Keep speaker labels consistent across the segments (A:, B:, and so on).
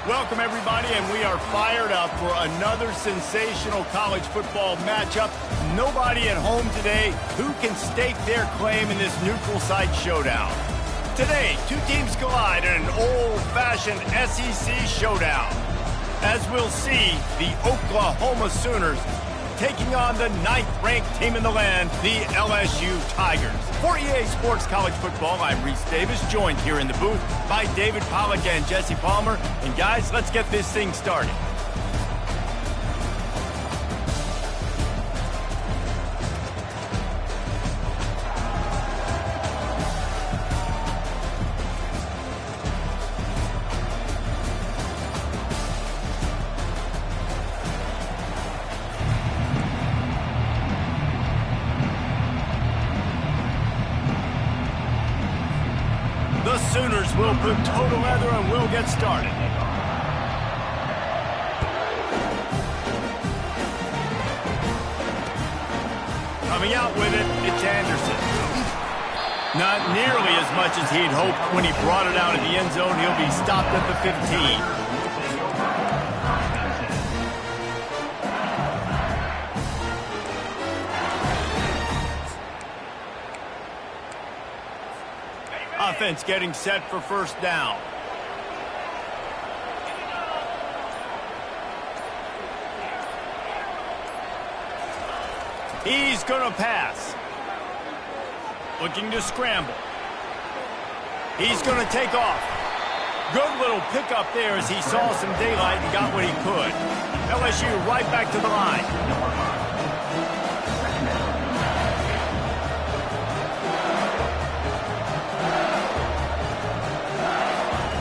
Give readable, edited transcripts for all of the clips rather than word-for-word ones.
A: Welcome, everybody, and we are fired up for another sensational college football matchup. Nobody at home today who can stake their claim in this neutral site showdown. Today, two teams collide in an old-fashioned SEC showdown. As we'll see, the Oklahoma Sooners taking on the 9th-ranked team in the land, the LSU Tigers. For EA Sports College Football, I'm Reese Davis, joined here in the booth by David Pollack and Jesse Palmer. And guys, let's get this thing started. The Sooners will put total leather and we'll get started. Coming out with it, it's Anderson. Not nearly as much as he'd hoped when he brought it out of the end zone. He'll be stopped at the 15. Offense getting set for first down. He's going to pass. Looking to scramble. He's going to take off. Good little pickup there as he saw some daylight and got what he could. LSU right back to the line.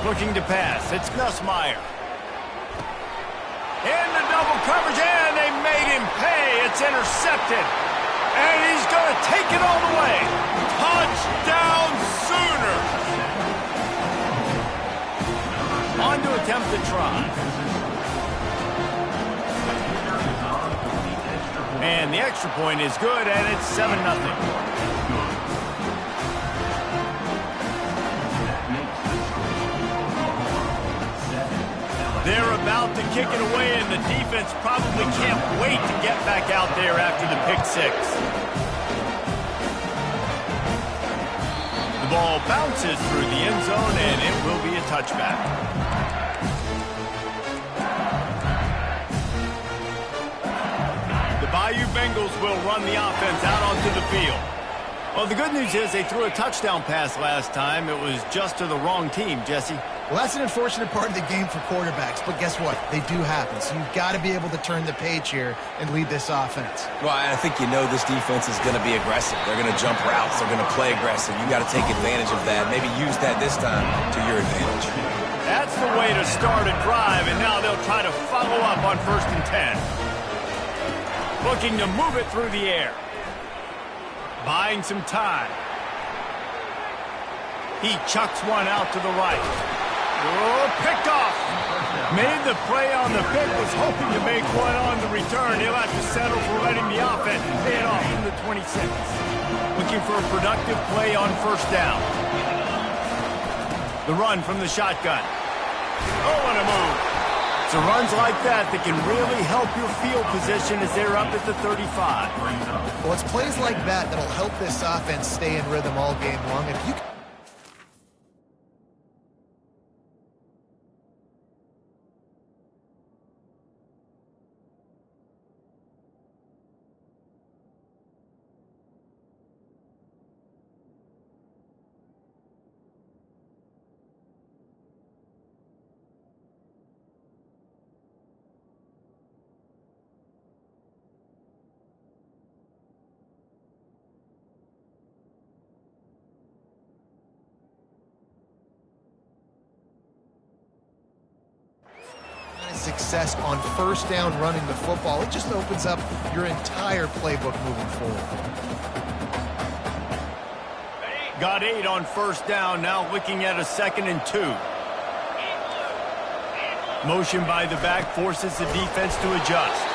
A: Looking to pass. It's Nussmeier. In the double coverage, and they made him pay. It's intercepted. And he's going to take it all the way. Touchdown, Sooners. On to attempt the try. And the extra point is good, and it's 7-0. They're about to kick it away, and the defense probably can't wait to get back out there after the pick six. The ball bounces through the end zone, and it will be a touchback. The Bayou Bengals will run the offense out onto the field. Well, the good news is they threw a touchdown pass last time. It was just to the wrong team, Jesse.
B: Well, that's an unfortunate part of the game for quarterbacks, but guess what? They do happen, so you've got to be able to turn the page here and lead this offense.
C: Well, I think you know this defense is going to be aggressive. They're going to jump routes. They're going to play aggressive. You got to take advantage of that. Maybe use that this time to your advantage.
A: That's the way to start a drive, and now they'll try to follow up on 1st and 10. Looking to move it through the air. Buying some time. He chucks one out to the right. Oh, picked off. Made the play on the pick, was hoping to make one on the return. He'll have to settle for letting the offense pay it off from the 26. Looking for a productive play on first down. The run from the shotgun. Oh, what a move. It's runs like that that can really help your field position as they're up at the 35.
B: Well, it's plays like that that'll help this offense stay in rhythm all game long. If you success on first down running the football, it just opens up your entire playbook moving forward.
A: Got 8 on first down, now looking at a 2nd and 2. Motion by the back forces the defense to adjust.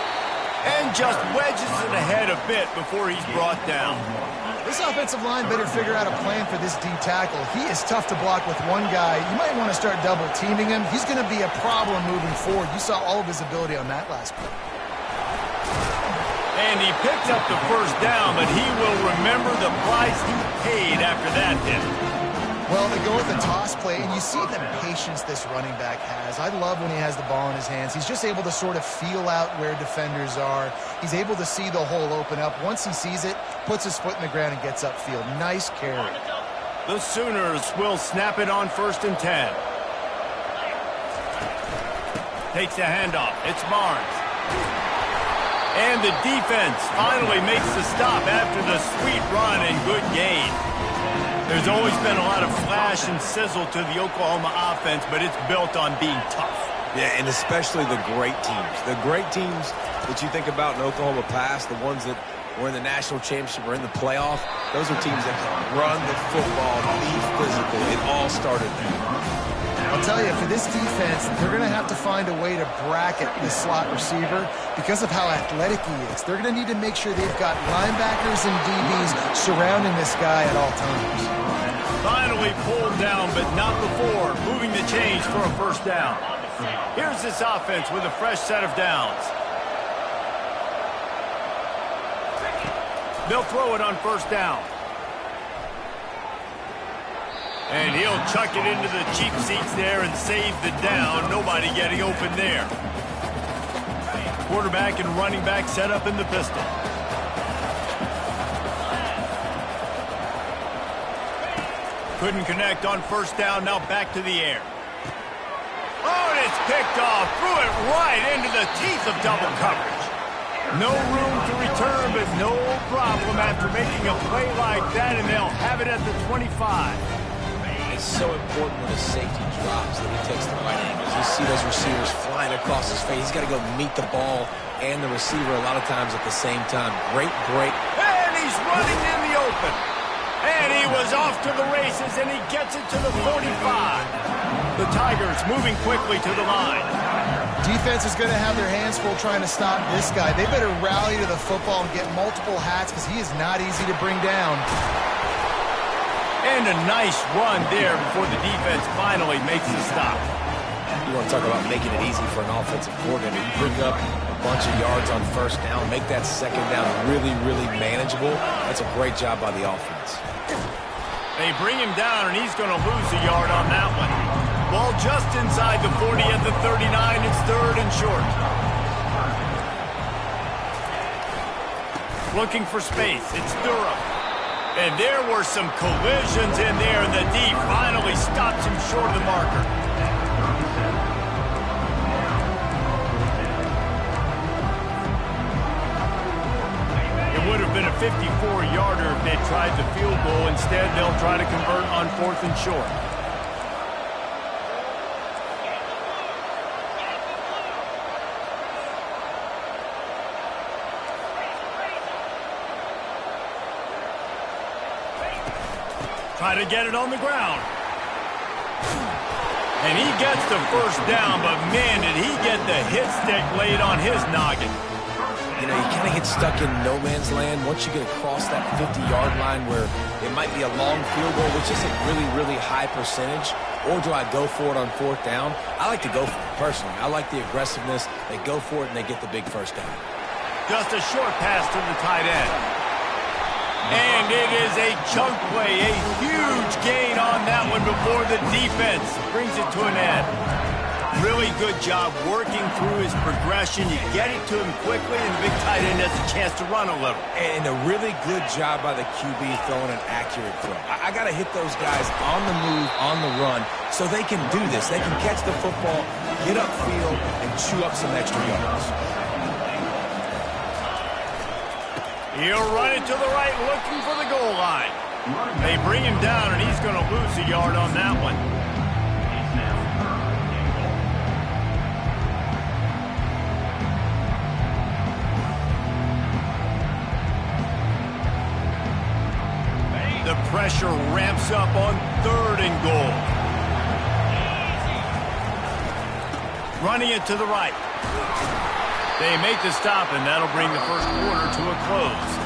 A: And just wedges it ahead a bit before he's brought down.
B: This offensive line better figure out a plan for this D tackle. He is tough to block with one guy. You might want to start double teaming him. He's going to be a problem moving forward. You saw all of his ability on that last play.
A: And he picked up the first down, but he will remember the price he paid after that hit.
B: Well, they go with a toss play, and you see the patience this running back has. I love when he has the ball in his hands. He's just able to sort of feel out where defenders are. He's able to see the hole open up. Once he sees it, puts his foot in the ground and gets upfield. Nice carry.
A: The Sooners will snap it on 1st and 10. Takes the handoff. It's Barnes. And the defense finally makes the stop after the sweet run and good gain. There's always been a lot of flash and sizzle to the Oklahoma offense, but it's built on being tough.
C: Yeah, and especially the great teams. The great teams that you think about in Oklahoma past, the ones that were in the national championship or in the playoff, those are teams that can run the football, be physical. It all started there.
B: I'll tell you, for this defense, they're going to have to find a way to bracket this slot receiver because of how athletic he is. They're going to need to make sure they've got linebackers and DBs surrounding this guy at all times.
A: Finally pulled down, but not before moving the chains for a first down. Here's this offense with a fresh set of downs. They'll throw it on 1st down. And he'll chuck it into the cheap seats there and save the down. Nobody getting open there. Quarterback and running back set up in the pistol. Couldn't connect on 1st down. Now back to the air. Oh, and it's picked off. Threw it right into the teeth of double coverage. No room to return, but no problem after making a play like that, and they'll have it at the 25.
C: It's so important when a safety drops that he takes the right angles. You see those receivers flying across his face. He's got to go meet the ball and the receiver a lot of times at the same time. Great break.
A: And he's running in the open. And he was off to the races, and he gets it to the 45. The Tigers moving quickly to the line.
B: Defense is going to have their hands full trying to stop this guy. They better rally to the football and get multiple hats because he is not easy to bring down.
A: And a nice run there before the defense finally makes the stop.
C: You want to talk about making it easy for an offensive coordinator. You bring up a bunch of yards on 1st down, make that 2nd down really, really manageable. That's a great job by the offense.
A: They bring him down, and he's going to lose a yard on that one. Ball just inside the 40 at the 39. It's 3rd and short. Looking for space. It's Durham. And there were some collisions in there, and the D finally stops him short of the marker. It would have been a 54-yarder if they tried the field goal. Instead, they'll try to convert on 4th and short. Try to get it on the ground. And he gets the 1st down, but man, did he get the hit stick laid on his noggin.
C: You know, you kind of get stuck in no man's land once you get across that 50-yard line where it might be a long field goal, which isn't really, really high percentage, or do I go for it on 4th down? I like to go for it, personally. I like the aggressiveness. They go for it, and they get the big 1st down.
A: Just a short pass to the tight end. And it is a chunk play, a huge gain on that one before the defense brings it to an end. Really good job working through his progression. You get it to him quickly, and the big tight end has a chance to run a little.
C: And a really good job by the QB throwing an accurate throw. I got to hit those guys on the move, on the run, so they can do this. They can catch the football, get upfield, and chew up some extra yards.
A: He'll run it to the right, looking for the goal line. They bring him down, and he's going to lose a yard on that one. The pressure ramps up on 3rd and goal. Running it to the right. They make the stop, and that'll bring the 1st quarter to a close.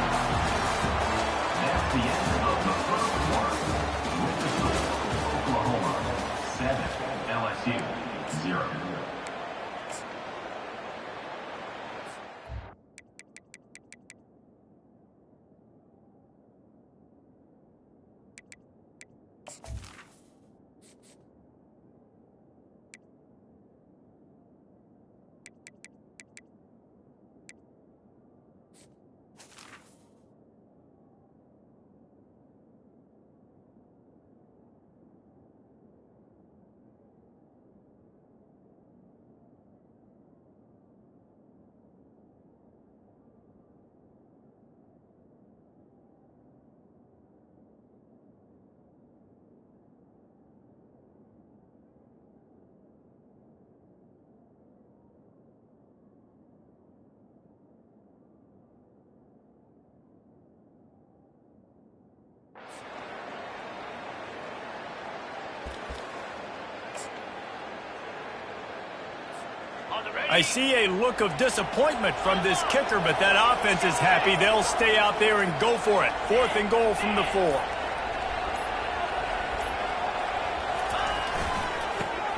A: I see a look of disappointment from this kicker, but that offense is happy. They'll stay out there and go for it. 4th and goal from the 4.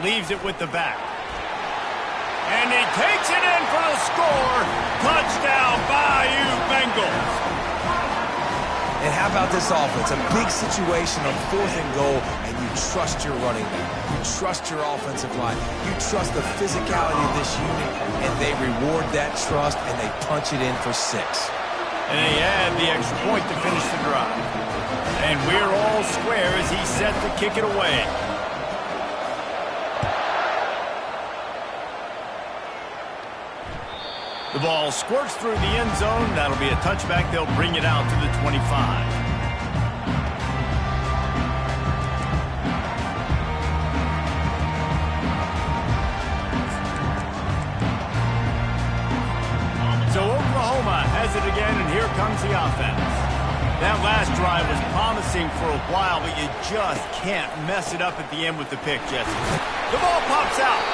A: Leaves it with the back. And he takes it in for the score. Touchdown, Bayou Bengals.
C: And how about this offense? A big situation on 4th and goal, and you trust your running back. You trust your offensive line. You trust the physicality of this unit, and they reward that trust, and they punch it in for 6.
A: And they add the extra point to finish the drive. And we're all square as he's set to kick it away. The ball squirts through the end zone. That'll be a touchback. They'll bring it out to the 25. So Oklahoma has it again, and here comes the offense. That last drive was promising for a while, but you just can't mess it up at the end with the pick, Jesse. The ball pops out.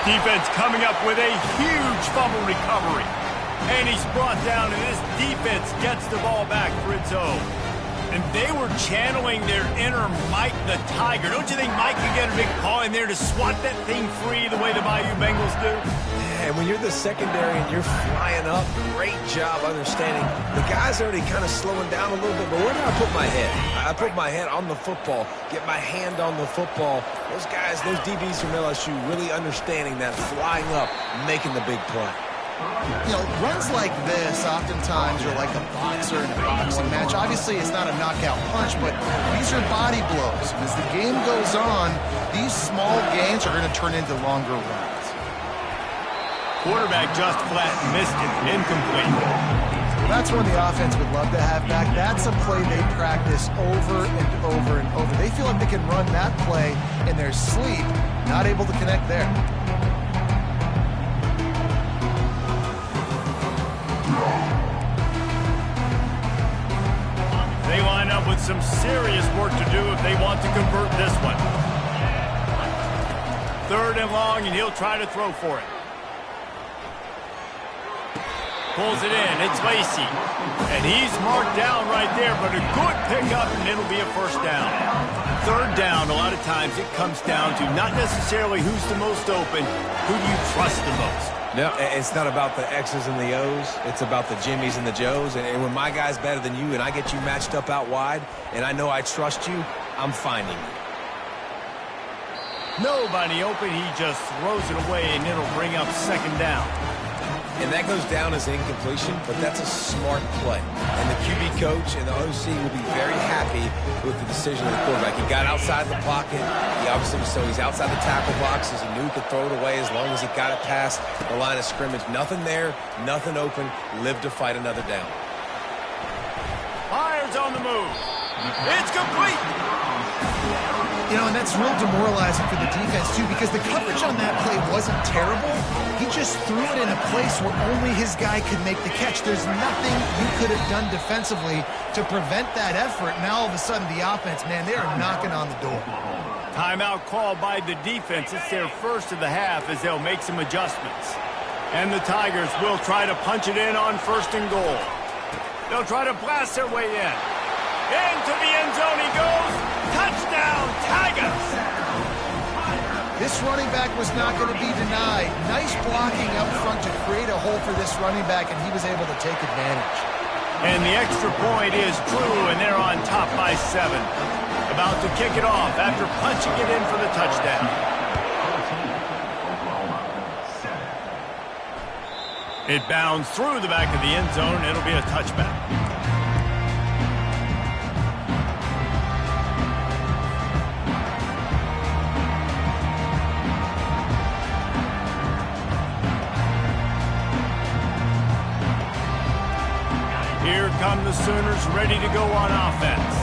A: Defense coming up with a huge fumble recovery. And he's brought down, and this defense gets the ball back for its own. And they were channeling their inner Mike the Tiger. Don't you think Mike could get a big paw in there to swat that thing free the way the Bayou Bengals do?
C: Yeah, and when you're the secondary and you're flying up, great job understanding. The guy's already kind of slowing down a little bit, but where did I put my head? I put my head on the football, get my hand on the football. Those guys, those DBs from LSU really understanding that, flying up, making the big play.
B: You know, runs like this oftentimes are like a boxer in a boxing match. Obviously, it's not a knockout punch, but these are body blows. As the game goes on, these small gains are going to turn into longer runs.
A: Quarterback just flat missed it. Incomplete.
B: That's one the offense would love to have back. That's a play they practice over and over and over. They feel like they can run that play in their sleep, not able to connect there.
A: They line up with some serious work to do if they want to convert this one. 3rd and long, and he'll try to throw for it. Pulls it in. It's Lacy. And he's marked down right there, but a good pickup, and it'll be a 1st down. 3rd down, a lot of times it comes down to not necessarily who's the most open, who do you trust the most?
C: No, it's not about the X's and the O's. It's about the Jimmies and the Joes. And when my guy's better than you and I get you matched up out wide and I know I trust you, I'm finding you.
A: Nobody open. He just throws it away, and it'll bring up 2nd down.
C: And that goes down as an incompletion, but that's a smart play. And the QB coach and the OC will be very happy with the decision of the quarterback. He got outside the pocket. He obviously, so he's outside the tackle boxes. He knew he could throw it away as long as he got it past the line of scrimmage. Nothing there, nothing open. Lived to fight another down.
A: Myers on the move. It's complete.
B: You know, and that's real demoralizing for the defense, too, because the coverage on that play wasn't terrible. He just threw it in a place where only his guy could make the catch. There's nothing you could have done defensively to prevent that effort. Now, all of a sudden, the offense, man, they are knocking on the door.
A: Timeout called by the defense. It's their 1st of the half as they'll make some adjustments. And the Tigers will try to punch it in on 1st and goal. They'll try to blast their way in. Into the end zone he goes. Touchdown, Tigers!
B: This running back was not going to be denied. Nice blocking up front to create a hole for this running back, and he was able to take advantage.
A: And the extra point is true, and they're on top by 7. About to kick it off after punching it in for the touchdown. It bounds through the back of the end zone. It'll be a touchback. Here come the Sooners ready to go on offense.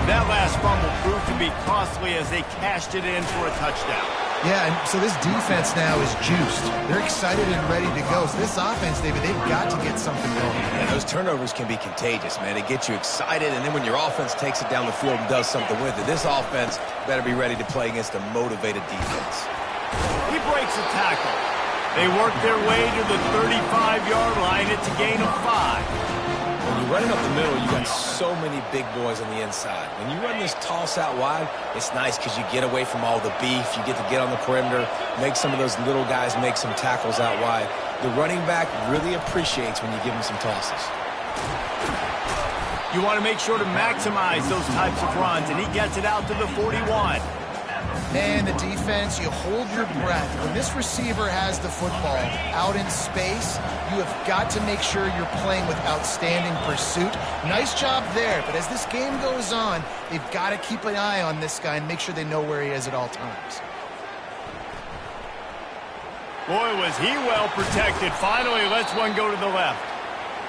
A: That last fumble proved to be costly as they cashed it in for a touchdown.
B: Yeah, and so this defense now is juiced. They're excited and ready to go. So this offense, David, they've got to get something going.
C: Yeah, those turnovers can be contagious, man. They get you excited, and then when your offense takes it down the field and does something with it, this offense better be ready to play against a motivated defense.
A: He breaks a tackle. They work their way to the 35-yard line. It's a gain of 5.
C: When you're running up the middle, you got so many big boys on the inside. When you run this toss out wide, it's nice because you get away from all the beef. You get to get on the perimeter, make some of those little guys make some tackles out wide. The running back really appreciates when you give him some tosses.
A: You want to make sure to maximize those types of runs, and he gets it out to the 41.
B: And the defense, you hold your breath. When this receiver has the football out in space, you have got to make sure you're playing with outstanding pursuit. Nice job there, but as this game goes on, they've got to keep an eye on this guy and make sure they know where he is at all times.
A: Boy, was he well protected. Finally lets one go to the left.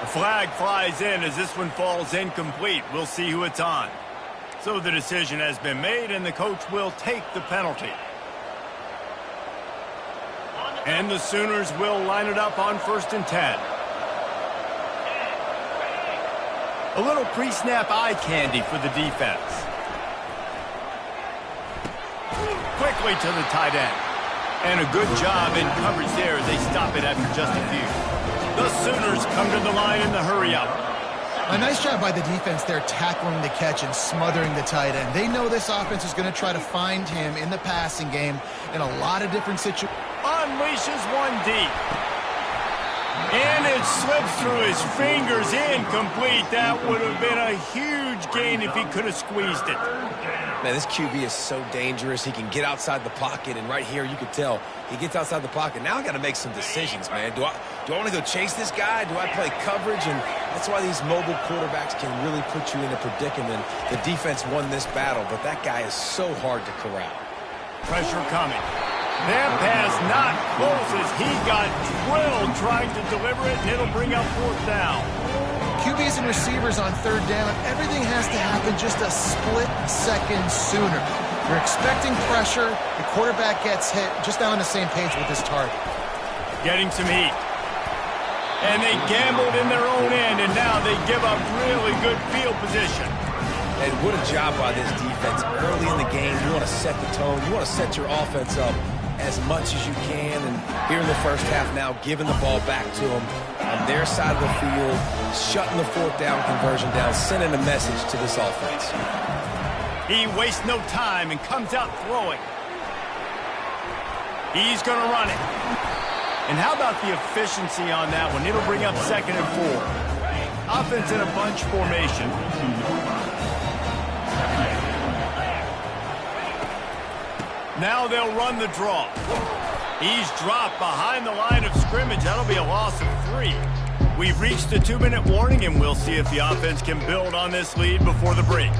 A: A flag flies in as this one falls incomplete. We'll see who it's on. So the decision has been made, and the coach will take the penalty. And the Sooners will line it up on 1st and 10. A little pre-snap eye candy for the defense. Quickly to the tight end. And a good job in coverage there as they stop it after just a few. The Sooners come to the line in the hurry-up.
B: A nice job by the defense there tackling the catch and smothering the tight end. They know this offense is going to try to find him in the passing game in a lot of different situations.
A: Unleashes one deep. And it slips through his fingers, incomplete. That would have been a huge gain if he could have squeezed it.
C: Man, this QB is so dangerous. He can get outside the pocket, and right here you can tell he gets outside the pocket. Now I got to make some decisions, man. Do I want to go chase this guy? Do I play coverage? And that's why these mobile quarterbacks can really put you in a predicament. The defense won this battle, but that guy is so hard to corral.
A: Pressure coming. That pass not close as he got drilled trying to deliver it, and it'll bring up 4th down.
B: QBs and receivers on 3rd down, everything has to happen just a split second sooner. You're expecting pressure, the quarterback gets hit, just not on the same page with his target.
A: Getting some heat. And they gambled in their own end, and now they give up really good field position.
C: And what a job by this defense. Early in the game, you want to set the tone. You want to set your offense up as much as you can. And here in the first half now, giving the ball back to them on their side of the field, shutting the 4th down conversion down, sending a message to this offense.
A: He wastes no time and comes out throwing. He's going to run it. And how about the efficiency on that one? It'll bring up 2nd and 4. Offense in a bunch formation. Now they'll run the draw. He's dropped behind the line of scrimmage. That'll be a loss of 3. We've reached the 2-minute warning, and we'll see if the offense can build on this lead before the break.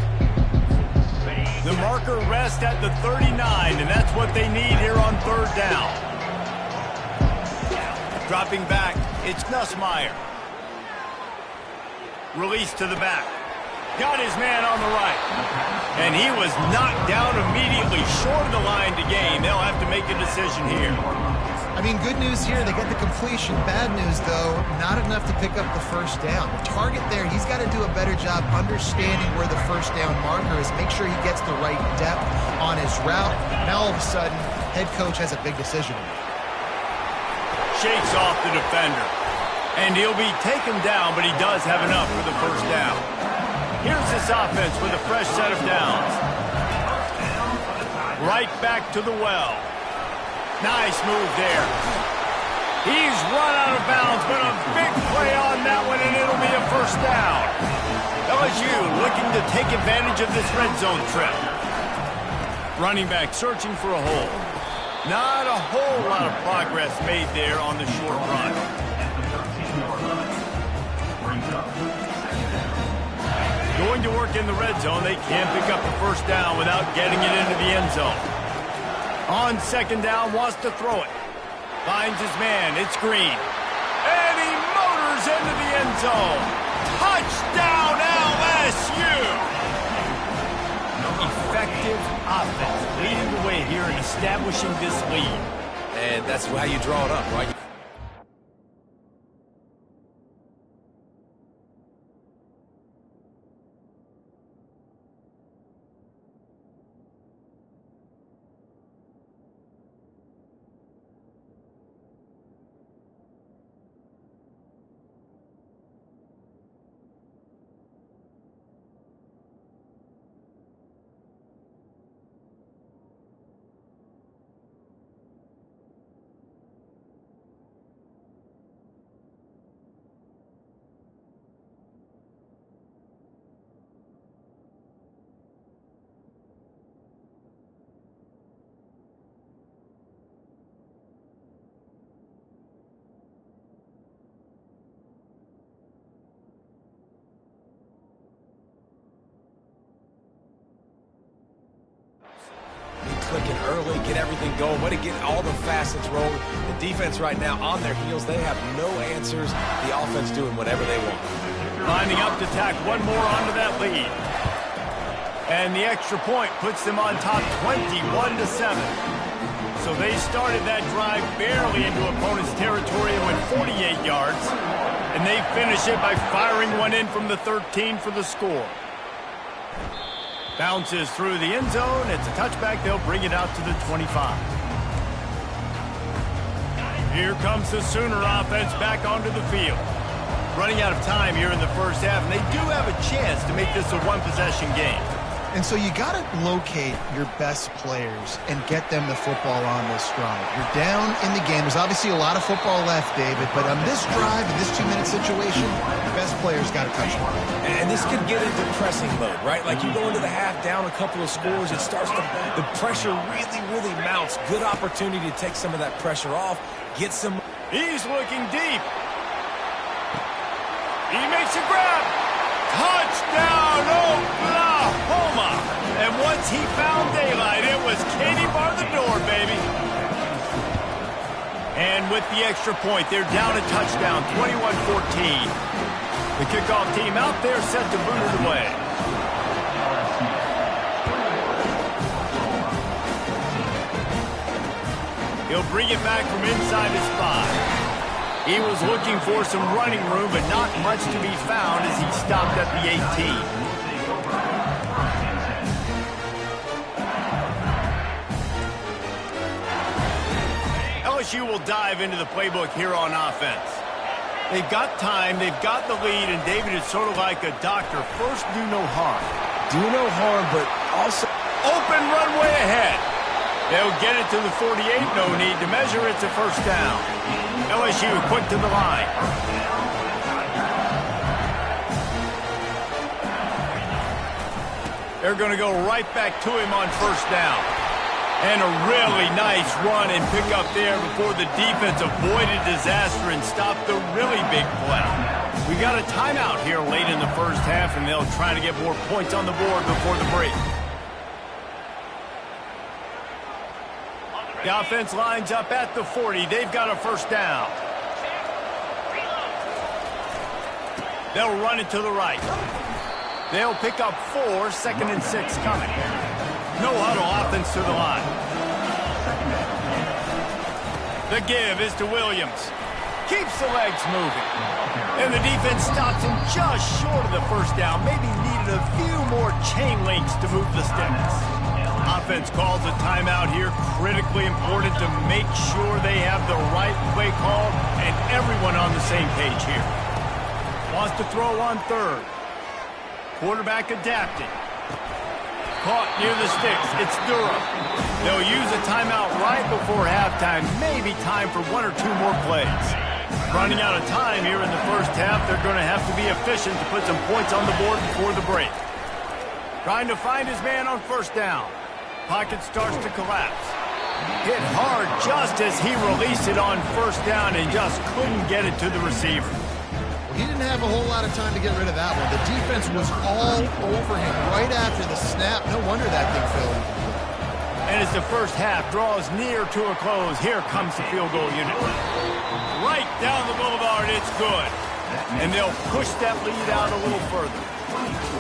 A: The marker rests at the 39, and that's what they need here on 3rd down. Dropping back, it's Nussmeier. Release to the back. Got his man on the right. And he was knocked down immediately short of the line to gain. They'll have to make a decision here.
B: I mean, good news here, they get the completion. Bad news, though, not enough to pick up the 1st down. The target there, he's got to do a better job understanding where the 1st down marker is, make sure he gets the right depth on his route. Now, all of a sudden, head coach has a big decision to make.
A: Shakes off the defender. And he'll be taken down, but he does have enough for the 1st down. Here's this offense with a fresh set of downs. Right back to the well. Nice move there. He's run out of bounds, but a big play on that one, and it'll be a 1st down. LSU looking to take advantage of this red zone trip. Running back searching for a hole. Not a whole lot of progress made there on the short run. Going to work in the red zone, they can't pick up the 1st down without getting it into the end zone. On 2nd down, wants to throw it. Finds his man, it's Green. And he motors into the end zone. Touchdown, LSU! Effective offense, leading the way here in establishing this lead.
C: And that's how you draw it up, right? clicking early, get everything going, way to get all the facets rolling. The defense right now on their heels, they have no answers. The offense doing whatever they want.
A: Lining up to tack one more onto that lead. And the extra point puts them on top 21-7. So they started that drive barely into opponent's territory and went 48 yards. And they finish it by firing one in from the 13 for the score. Bounces through the end zone. It's a touchback. They'll bring it out to the 25. Here comes the Sooner offense back onto the field. Running out of time here in the first half, and they do have a chance to make this a one-possession game.
B: And so you got to locate your best players and get them the football on this drive. You're down in the game. There's obviously a lot of football left, David, but on this drive, in this 2-minute situation, your best players got to touch the ball.
C: And this could get into pressing mode, right? Like you go into the half down a couple of scores, it starts to, the pressure really mounts. Good opportunity to take some of that pressure off, get some.
A: He's looking deep. He makes a grab. Touchdown, Oklahoma! And once he found daylight, it was Katie bar the door, baby. And with the extra point, they're down a touchdown, 21-14. The kickoff team out there set to boot it away. He'll bring it back from inside his 5. He was looking for some running room, but not much to be found as he stopped at the 18. LSU will dive into the playbook here on offense. They've got time, they've got the lead, and David is sort of like a doctor. First, do no harm.
C: Do no harm, but also
A: open runway ahead. They'll get it to the 48, no need to measure. It's a first down. LSU quick to the line. They're going to go right back to him on first down. And a really nice run and pick up there before the defense avoided disaster and stopped the really big play. We got a timeout here late in the first half, and they'll try to get more points on the board before the break. The offense lines up at the 40. They've got a first down. They'll run it to the right. They'll pick up 4, 2nd and 6 coming. No huddle offense to the line. The give is to Williams. Keeps the legs moving. And the defense stops him just short of the first down. Maybe needed a few more chain links to move the sticks. Offense calls a timeout here. Critically important to make sure they have the right play call and everyone on the same page here. Wants to throw on 3rd. Quarterback adapting. Caught near the sticks. It's Durham. They'll use a timeout right before halftime. Maybe time for 1 or 2 more plays. Running out of time here in the first half. They're going to have to be efficient to put some points on the board before the break. Trying to find his man on first down. Pocket starts to collapse. Hit hard just as he released it on first down and just couldn't get it to the receiver.
B: He didn't have a whole lot of time to get rid of that one. The defense was all over him right after the snap. No wonder that thing fell incomplete.
A: And as the first half draws near to a close, here comes the field goal unit. Right down the boulevard, it's good. And they'll push that lead out a little further.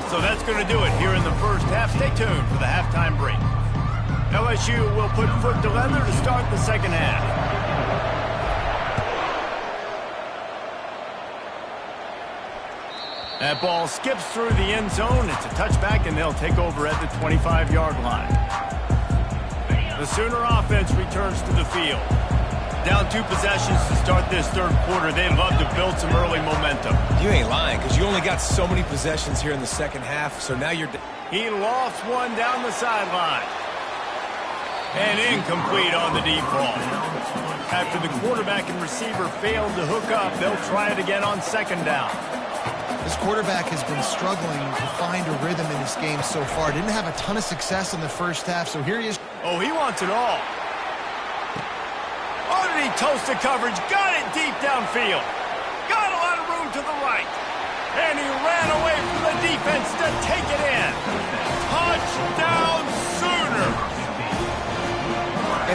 A: So that's going to do it here in the first half. Stay tuned for the halftime break. LSU will put foot to leather to start the second half. That ball skips through the end zone. It's a touchback, and they'll take over at the 25-yard line. The Sooner offense returns to the field. Down 2 possessions to start this third quarter. They'd love to build some early momentum.
C: You ain't lying, because you only got so many possessions here in the second half, so now you're...
A: He lofts one down the sideline. And incomplete on the deep ball. After the quarterback and receiver failed to hook up, they'll try it again on second down.
B: This quarterback has been struggling to find a rhythm in his game so far. Didn't have a ton of success in the first half, so here he is.
A: Oh, he wants it all. Underneath toasted coverage, got it deep downfield. Got a lot of room to the right. And he ran away from the defense to take it in. Touchdown, Sooner.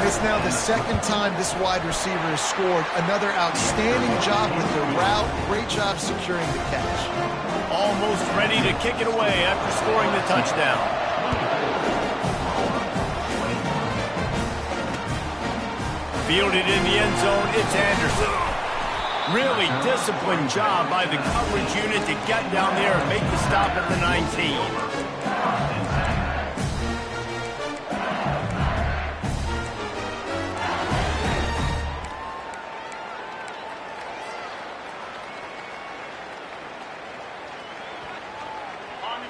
B: It's now the second time this wide receiver has scored. Another outstanding job with the route. Great job securing the catch.
A: Almost ready to kick it away after scoring the touchdown. Fielded in the end zone, it's Anderson. Really disciplined job by the coverage unit to get down there and make the stop at the 19.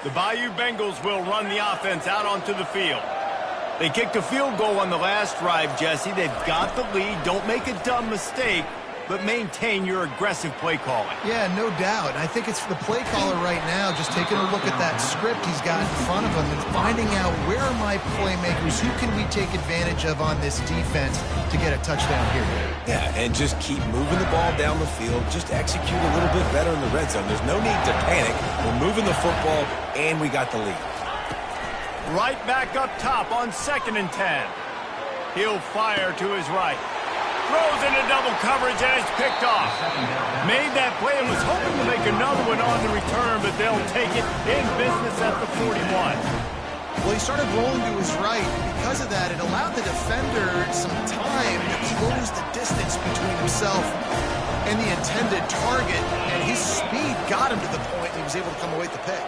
A: The Bayou Bengals will run the offense out onto the field. They kicked a field goal on the last drive, Jesse. They've got the lead. Don't make a dumb mistake, but maintain your aggressive play calling.
B: Yeah, no doubt. I think it's the play caller right now just taking a look at that script he's got in front of him and finding out where are my playmakers, who can we take advantage of on this defense to get a touchdown here.
C: Yeah, and just keep moving the ball down the field. Just execute a little bit better in the red zone. There's no need to panic. We're moving the football, and we got the lead.
A: Right back up top on 2nd and 10. He'll fire to his right. Throws into double coverage, and it's picked off. Made that play and was hoping to make another one on the return, but they'll take it in business at the 41.
B: Well, he started rolling to his right. Because of that, it allowed the defender some time to close the distance between himself and the intended target, and his speed got him to the point he was able to come away with the pick.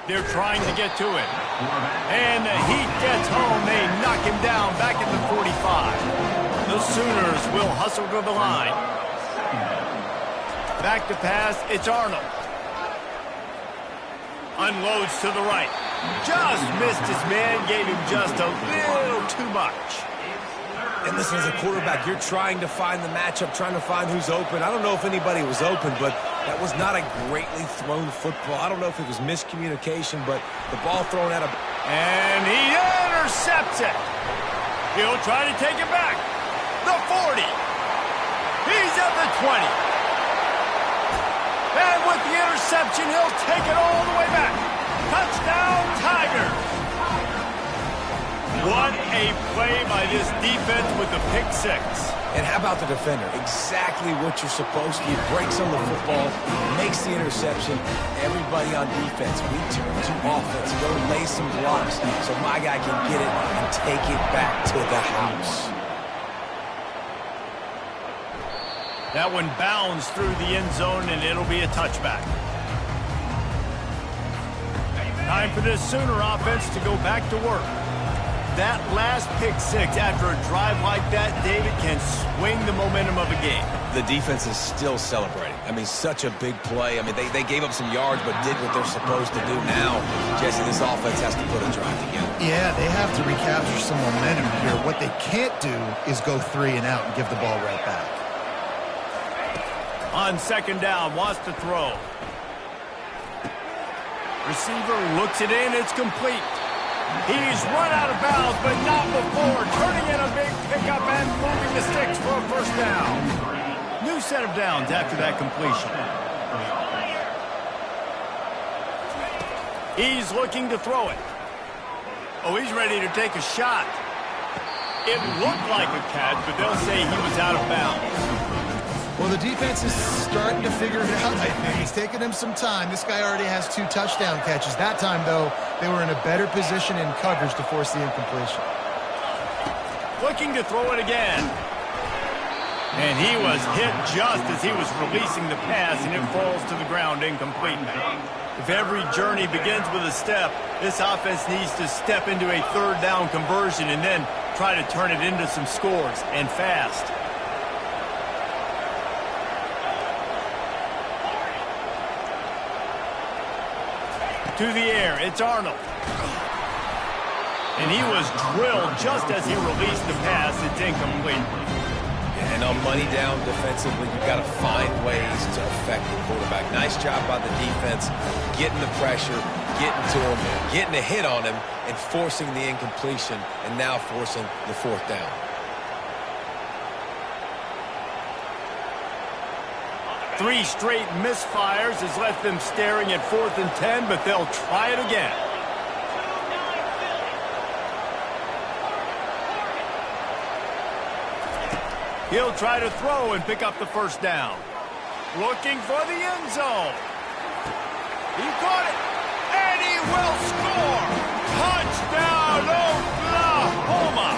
A: They're trying to get to it. And the heat gets home. They knock him down back at the 45. The Sooners will hustle to the line. Back to pass. It's Arnold. Unloads to the right. Just missed his man. Gave him just a little too much.
C: And listen, as a quarterback, you're trying to find the matchup, trying to find who's open. I don't know if anybody was open, but that was not a greatly thrown football. I don't know if it was miscommunication, but the ball thrown at him.
A: And he intercepts it. He'll try to take it back. The 40. He's at the 20. And with the interception, he'll take it all the way back. Touchdown, Tigers. What a play by this defense with the pick six.
C: And how about the defender? Exactly what you're supposed to. He breaks on the football, makes the interception. Everybody on defense, we turn to offense. Go lay some blocks so my guy can get it and take it back to the house.
A: That one bounds through the end zone, and it'll be a touchback. Time for this Sooner offense to go back to work. That last pick six after a drive like that, David, can swing the momentum of a game.
C: The defense is still celebrating. I mean, such a big play. I mean, they gave up some yards but did what they're supposed to do. Now, Jesse, this offense has to put a drive together.
B: Yeah, they have to recapture some momentum here. What they can't do is go 3 and out and give the ball right back.
A: On 2nd down, wants to throw. Receiver looks it in, it's complete. He's run out of bounds, but not before turning in a big pickup and moving the sticks for a first down. New set of downs after that completion. He's looking to throw it. Oh, he's ready to take a shot. It looked like a catch, but they'll say he was out of bounds.
B: Well, the defense is starting to figure it out, I think. It's taking him some time. This guy already has 2 touchdown catches. That time, though, they were in a better position in coverage to force the incompletion.
A: Looking to throw it again. And he was hit just as he was releasing the pass, and it falls to the ground incomplete. If every journey begins with a step, this offense needs to step into a 3rd down conversion and then try to turn it into some scores, and fast. To the air, it's Arnold. And he was drilled just as he released the pass. It's incomplete.
C: And on money down defensively, you've got to find ways to affect the quarterback. Nice job by the defense, getting the pressure, getting to him, getting a hit on him, and forcing the incompletion, and now forcing the 4th down.
A: Three straight misfires has left them staring at 4th and 10, but they'll try it again. He'll try to throw and pick up the first down. Looking for the end zone. He caught it, and he will score. Touchdown, Oklahoma.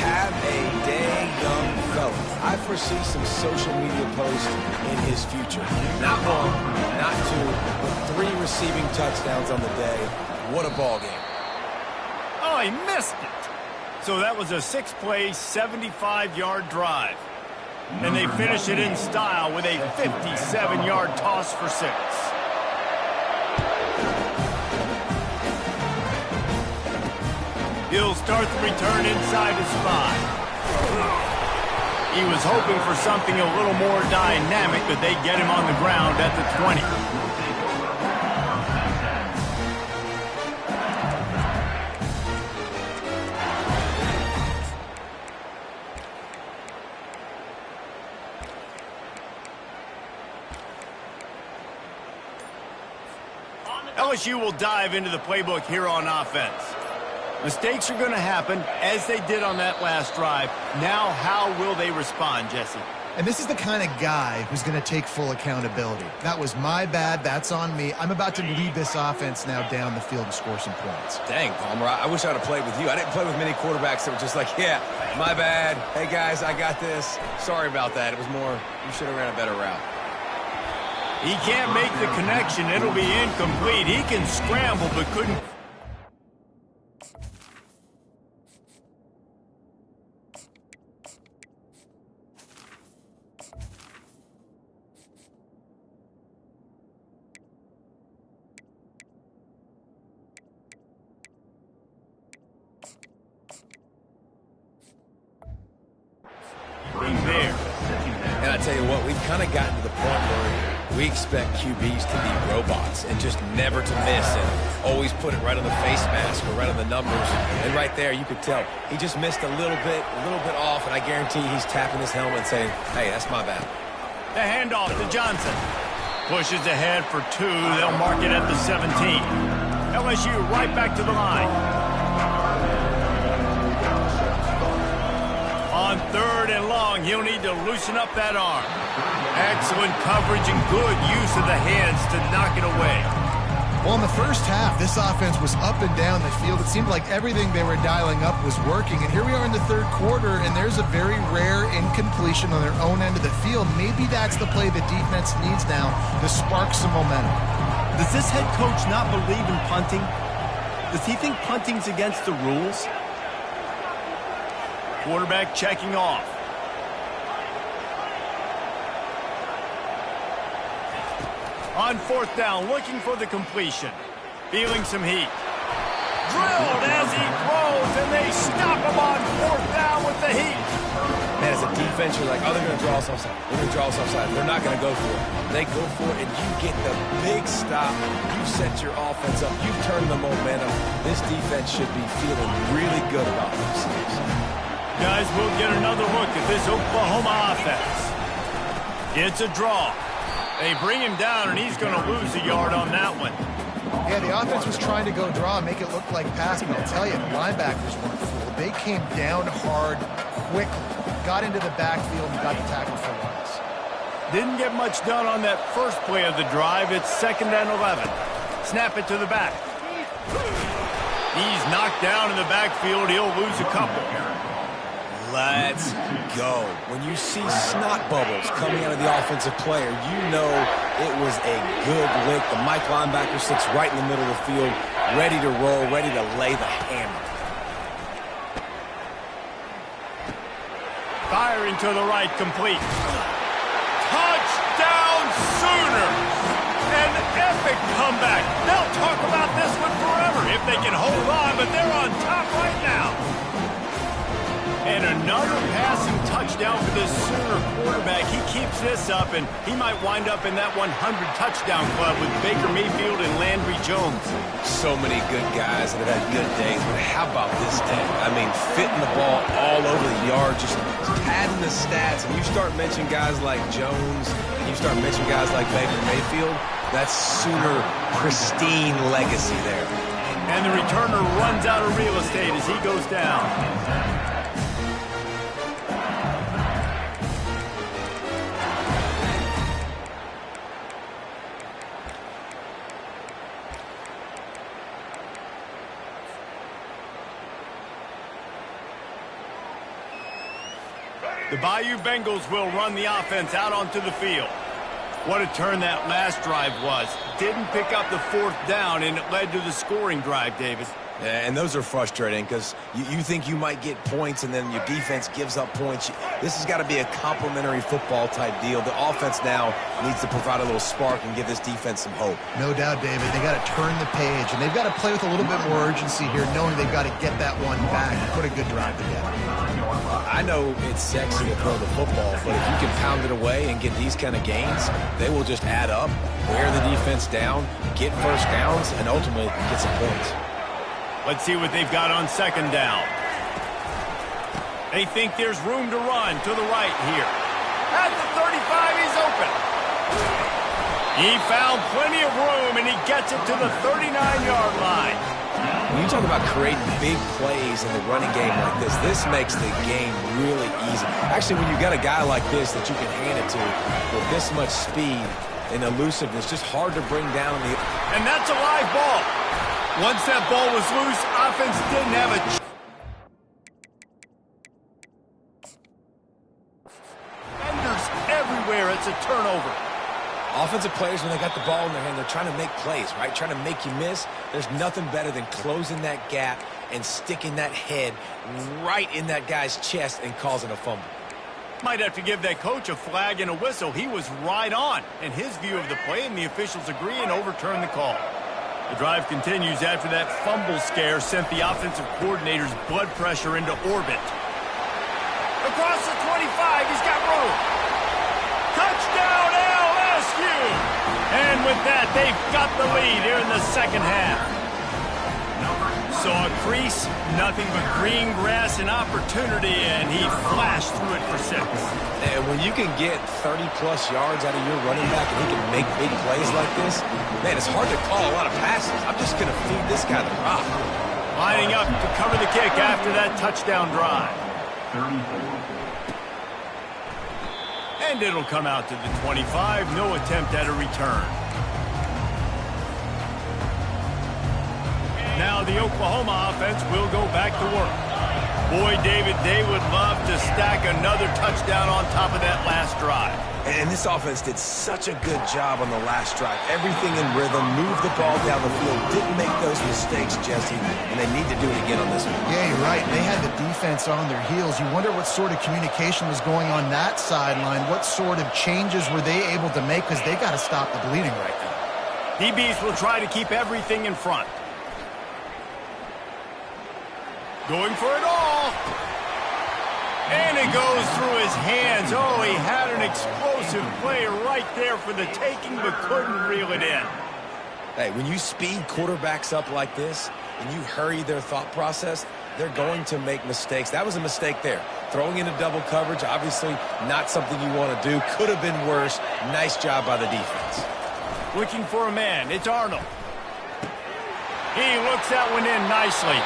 C: Have a day, young fella. I foresee some social media posts in his future. Not one, not two, but 3 receiving touchdowns on the day. What a ball game.
A: Oh, he missed it. So that was a 6-play, 75-yard drive. And they finish it in style with a 57-yard toss for 6. He'll start the return inside his 5. He was hoping for something a little more dynamic, but they get him on the ground at the 20. LSU will dive into the playbook here on offense. Mistakes are going to happen, as they did on that last drive. Now, how will they respond, Jesse?
B: And this is the kind of guy who's going to take full accountability. That was my bad. That's on me. I'm about to lead this offense now down the field and score some points.
C: Dang, Palmer, I wish I would have played with you. I didn't play with many quarterbacks that were just like, yeah, my bad. Hey, guys, I got this. Sorry about that. It was more, you should have ran a better route.
A: He can't make the connection. It'll be incomplete. He can scramble, but couldn't. There.
C: And I tell you what, we've kind of gotten to the point where we expect QBs to be robots and just never to miss and always put it right on the face mask or right on the numbers. And right there, you could tell he just missed a little bit off, and I guarantee he's tapping his helmet and saying, hey, that's my bad.
A: The handoff to Johnson. Pushes ahead for 2. They'll mark it at the 17. LSU right back to the line. On 3rd and long, he'll need to loosen up that arm. Excellent coverage and good use of the hands to knock it away.
B: Well, in the first half, this offense was up and down the field. It seemed like everything they were dialing up was working. And here we are in the 3rd quarter, and there's a very rare incompletion on their own end of the field. Maybe that's the play the defense needs now to spark some momentum.
A: Does this head coach not believe in punting? Does he think punting's against the rules? Quarterback checking off. On 4th down, looking for the completion. Feeling some heat. Drilled as he throws, and they stop him on 4th down with the heat.
C: Man, as a defense, you're like, oh, they're going to draw us offside. They're going to draw us offside. They're not going to go for it. They go for it, and you get the big stop. You set your offense up. You turn the momentum. This defense should be feeling really good about themselves.
A: Guys, we'll get another look at this Oklahoma offense. It's a draw. They bring him down, and he's going to lose a yard on that one.
B: Yeah, the offense was trying to go draw and make it look like pass, but I'll tell you, the linebackers weren't fooled. They came down hard, quickly, got into the backfield, and got the tackle for loss.
A: Didn't get much done on that first play of the drive. It's 2nd and 11. Snap it to the back. He's knocked down in the backfield. He'll lose a couple.
C: Let's go. When you see snot bubbles coming out of the offensive player, you know it was a good lick. The Mike linebacker sits right in the middle of the field, ready to roll, ready to lay the hammer.
A: Firing to the right, complete. Touchdown Sooners! An epic comeback. They'll talk about this one forever if they can hold on, but they're on top right now. And another passing touchdown for this Sooner quarterback. He keeps this up, and he might wind up in that 100-touchdown club with Baker Mayfield and Landry Jones.
C: So many good guys that have had good days, but how about this day? I mean, fitting the ball all over the yard, just padding the stats, and you start mentioning guys like Jones, and you start mentioning guys like Baker Mayfield, that's Sooner pristine legacy there.
A: And the returner runs out of real estate as he goes down. The Bayou Bengals will run the offense out onto the field. What a turn that last drive was. Didn't pick up the 4th down, and it led to the scoring drive, Davis.
C: Yeah, and those are frustrating because you think you might get points and then your defense gives up points. This has got to be a complementary football type deal. The offense now needs to provide a little spark and give this defense some hope.
B: No doubt, David. They got to turn the page, and they've got to play with a little bit more urgency here, knowing they've got to get that one back and put a good drive together.
C: I know it's sexy to throw the football, but if you can pound it away and get these kind of gains, they will just add up, wear the defense down, get first downs, and ultimately get some points.
A: Let's see what they've got on 2nd down. They think there's room to run to the right here. At the 35, he's open. He found plenty of room, and he gets it to the 39-yard line.
C: When you talk about creating big plays in the running game like this makes the game really easy. Actually, when you got a guy like this that you can hand it to with this much speed and elusiveness, just hard to bring down.
A: And that's a live ball. Once that ball was loose, offense didn't have a defenders everywhere. It's a turnover.
C: Offensive players, when they got the ball in their hand, they're trying to make plays, right? Trying to make you miss. There's nothing better than closing that gap and sticking that head right in that guy's chest and causing a fumble.
A: Might have to give that coach a flag and a whistle. He was right on in his view of the play, and the officials agree and overturn the call. The drive continues after that fumble scare sent the offensive coordinator's blood pressure into orbit. Across the 25, he's got room. Touchdown, LSU! And with that, they've got the lead here in the 2nd half. Saw a crease, nothing but green grass and opportunity, and he flashed through it for 6.
C: And when you can get 30-plus yards out of your running back and he can make big plays like this, man, it's hard to call a lot of passes. I'm just going to feed this guy the rock.
A: Lining up to cover the kick after that touchdown drive. And it'll come out to the 25. No attempt at a return. Now the Oklahoma offense will go back to work. Boy, David, they would love to stack another touchdown on top of that last drive.
C: And this offense did such a good job on the last drive. Everything in rhythm, moved the ball down the field, didn't make those mistakes, Jesse, and they need to do it again on this one.
B: Yeah, you're right. They had the defense on their heels. You wonder what sort of communication was going on that sideline. What sort of changes were they able to make, because they got to stop the bleeding right now.
A: DBs will try to keep everything in front. Going for it all. And it goes through his hands. Oh, he had an explosive play right there for the taking, but couldn't reel it in.
C: Hey, when you speed quarterbacks up like this and you hurry their thought process, they're going to make mistakes. That was a mistake there. Throwing into double coverage, obviously not something you want to do. Could have been worse. Nice job by the defense.
A: Looking for a man. It's Arnold. He looks that one in nicely.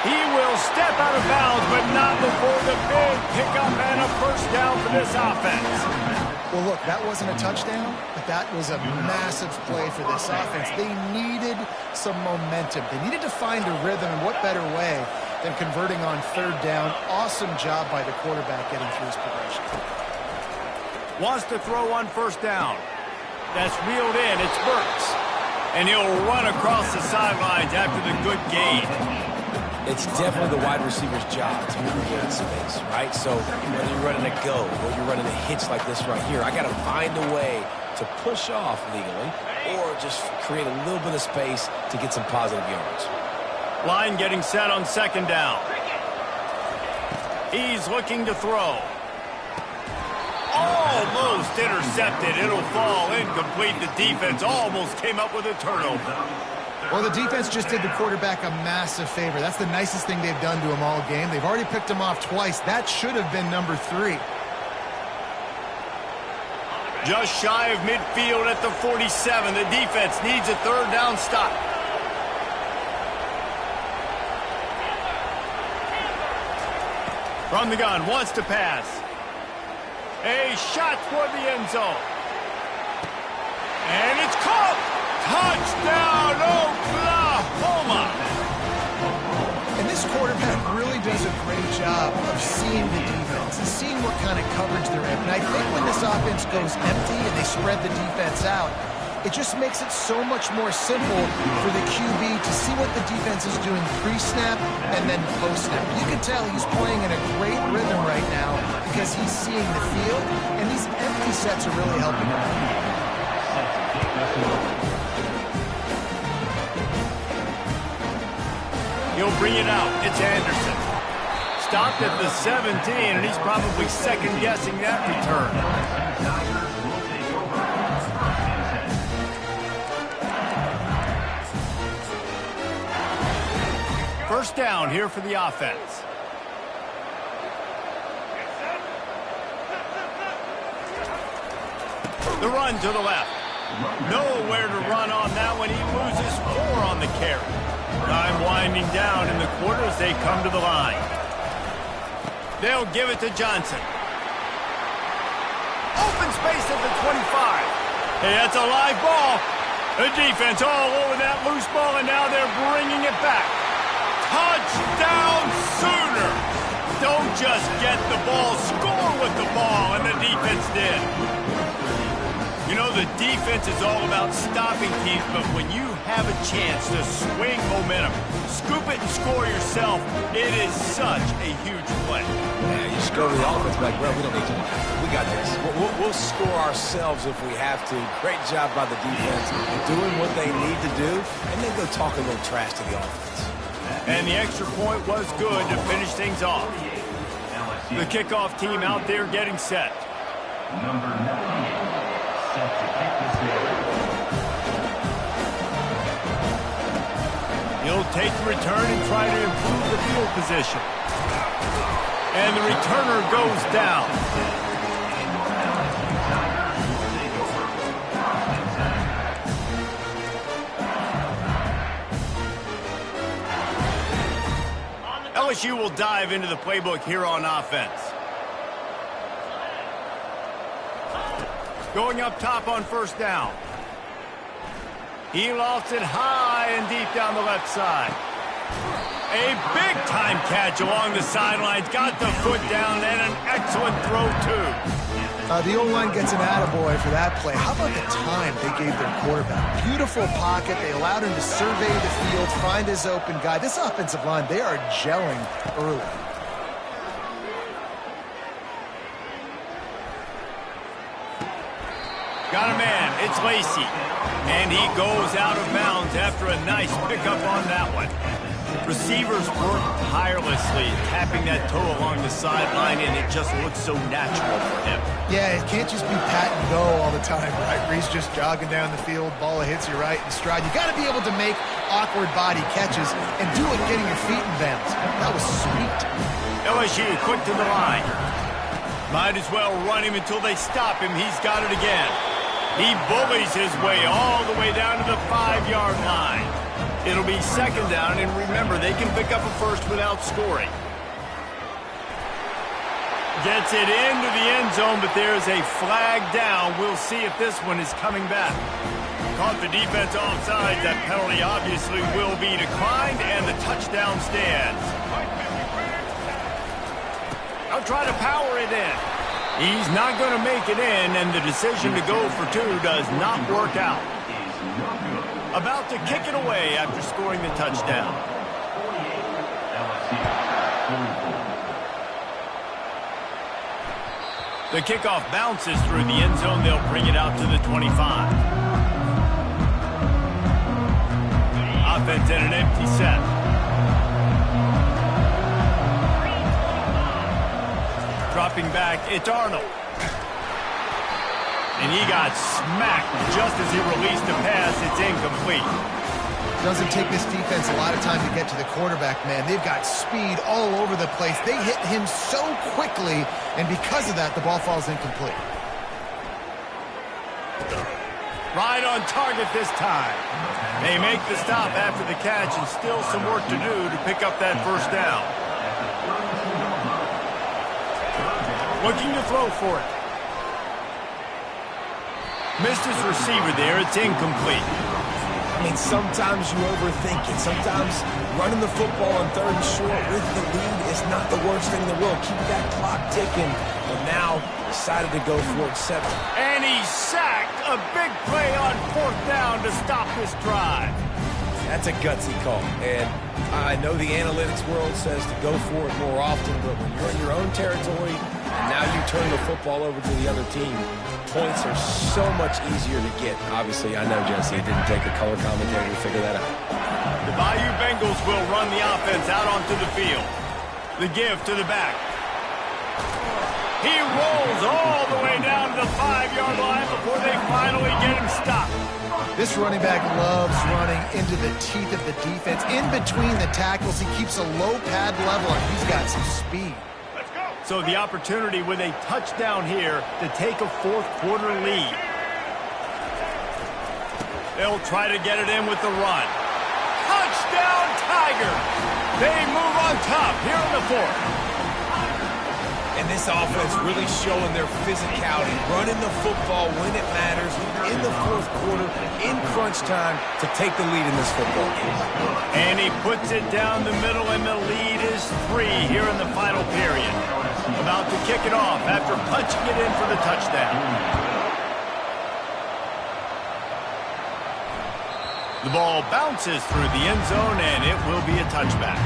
A: He will step out of bounds, but not before the big pickup and a first down for this offense.
B: Well, look, that wasn't a touchdown, but that was a massive play for this offense. They needed some momentum. They needed to find a rhythm, and what better way than converting on 3rd down. Awesome job by the quarterback getting through his progression.
A: Wants to throw on 1st down. That's reeled in. It's Burks. And he'll run across the sidelines after the good gain.
C: It's definitely the wide receiver's job to gain space, right? So whether you're running a go or you're running a hitch like this right here, I got to find a way to push off legally or just create a little bit of space to get some positive yards.
A: Line getting set on 2nd down. He's looking to throw. Almost intercepted. It'll fall incomplete. The defense almost came up with a turnover.
B: Well, the defense just did the quarterback a massive favor. That's the nicest thing they've done to him all game. They've already picked him off twice. That should have been number 3.
A: Just shy of midfield at the 47. The defense needs a 3rd down stop. From the gun, wants to pass. A shot toward the end zone. And it's caught. Touchdown, Oklahoma!
B: And this quarterback really does a great job of seeing the defense. balance and seeing what kind of coverage they're in. And I think when this offense goes empty and they spread the defense out, it just makes it so much more simple for the QB to see what the defense is doing pre-snap and then post-snap. You can tell he's playing in a great rhythm right now because he's seeing the field, and these empty sets are really helping him out.
A: He'll bring it out. It's Anderson. Stopped at the 17, and he's probably second-guessing that return. First down here for the offense. The run to the left. Nowhere to run on that one. He loses 4 on the carry. Time winding down in the quarter as they come to the line. They'll give it to Johnson. Open space at the 25. Hey, that's a live ball. The defense all over that loose ball, and now they're bringing it back. Touchdown Sooner! Don't just get the ball, score with the ball, and the defense did. You know, the defense is all about stopping teams, but when you have a chance to swing momentum, scoop it and score yourself, it is such a huge play.
C: Yeah, you just go to the offense like, well, we don't need to. We got this. We'll score ourselves if we have to. Great job by the defense doing what they need to do, and then go talk a little trash to the offense.
A: And the extra point was good to finish things off. The kickoff team out there getting set.
D: Number 98. Set to kick this game.
A: He'll take the return and try to improve the field position. And the returner goes down. LSU will dive into the playbook here on offense. Going up top on first down. He lofts it high and deep down the left side. A big-time catch along the sidelines. Got the foot down and an excellent throw, too.
B: The O-line gets an attaboy for that play. How about the time they gave their quarterback? Beautiful pocket. They allowed him to survey the field, find his open guy. This offensive line, they are gelling early.
A: Got a man. It's Lacy. And he goes out of bounds after a nice pickup on that one. Receivers work tirelessly, tapping that toe along the sideline, and it just looks so natural for him.
B: Yeah, it can't just be pat and go all the time, right? Where he's just jogging down the field, ball hits you right in stride. You got to be able to make awkward body catches and do it getting your feet in bounds. That was sweet.
A: LSU quick to the line. Might as well run him until they stop him. He's got it again. He bullies his way all the way down to the 5-yard line. It'll be second down, and remember, they can pick up a first without scoring. Gets it into the end zone, but there's a flag down. We'll see if this one is coming back. Caught the defense offside. That penalty obviously will be declined, and the touchdown stands. I'll try to power it in. He's not going to make it in, and the decision to go for 2 does not work out. About to kick it away after scoring the touchdown. The kickoff bounces through the end zone. They'll bring it out to the 25. Offense in an empty set. Dropping back, it's Arnold. And he got smacked just as he released the pass. It's incomplete.
B: Doesn't take this defense a lot of time to get to the quarterback, man. They've got speed all over the place. They hit him so quickly, and because of that, the ball falls incomplete.
A: Right on target this time. They make the stop after the catch, and still some work to do to pick up that first down. Looking to throw for it. Missed his receiver there. It's incomplete.
C: I mean, sometimes you overthink it. Sometimes running the football on 3rd and short with the lead is not the worst thing in the world. Keep that clock ticking. But now, decided to go for it 7.
A: And he sacked a big play on 4th down to stop this drive.
C: That's a gutsy call. And I know the analytics world says to go for it more often, but when you're in your own territory and now you turn the football over to the other team, points are so much easier to get. Obviously, I know, Jesse, it didn't take a color commentator to figure that out.
A: The Bayou Bengals will run the offense out onto the field. The give to the back. He rolls all the way down to the 5-yard line before they finally get him stopped.
B: This running back loves running into the teeth of the defense. In between the tackles, he keeps a low pad level, and he's got some speed.
A: So the opportunity with a touchdown here to take a 4th quarter lead. They'll try to get it in with the run. Touchdown, Tiger! They move on top here in the 4th.
C: And this offense really showing their physicality, running the football when it matters, in the 4th quarter, in crunch time, to take the lead in this football game.
A: And he puts it down the middle, and the lead is 3 here in the final period. About to kick it off after punching it in for the touchdown. The ball bounces through the end zone, and it will be a touchback.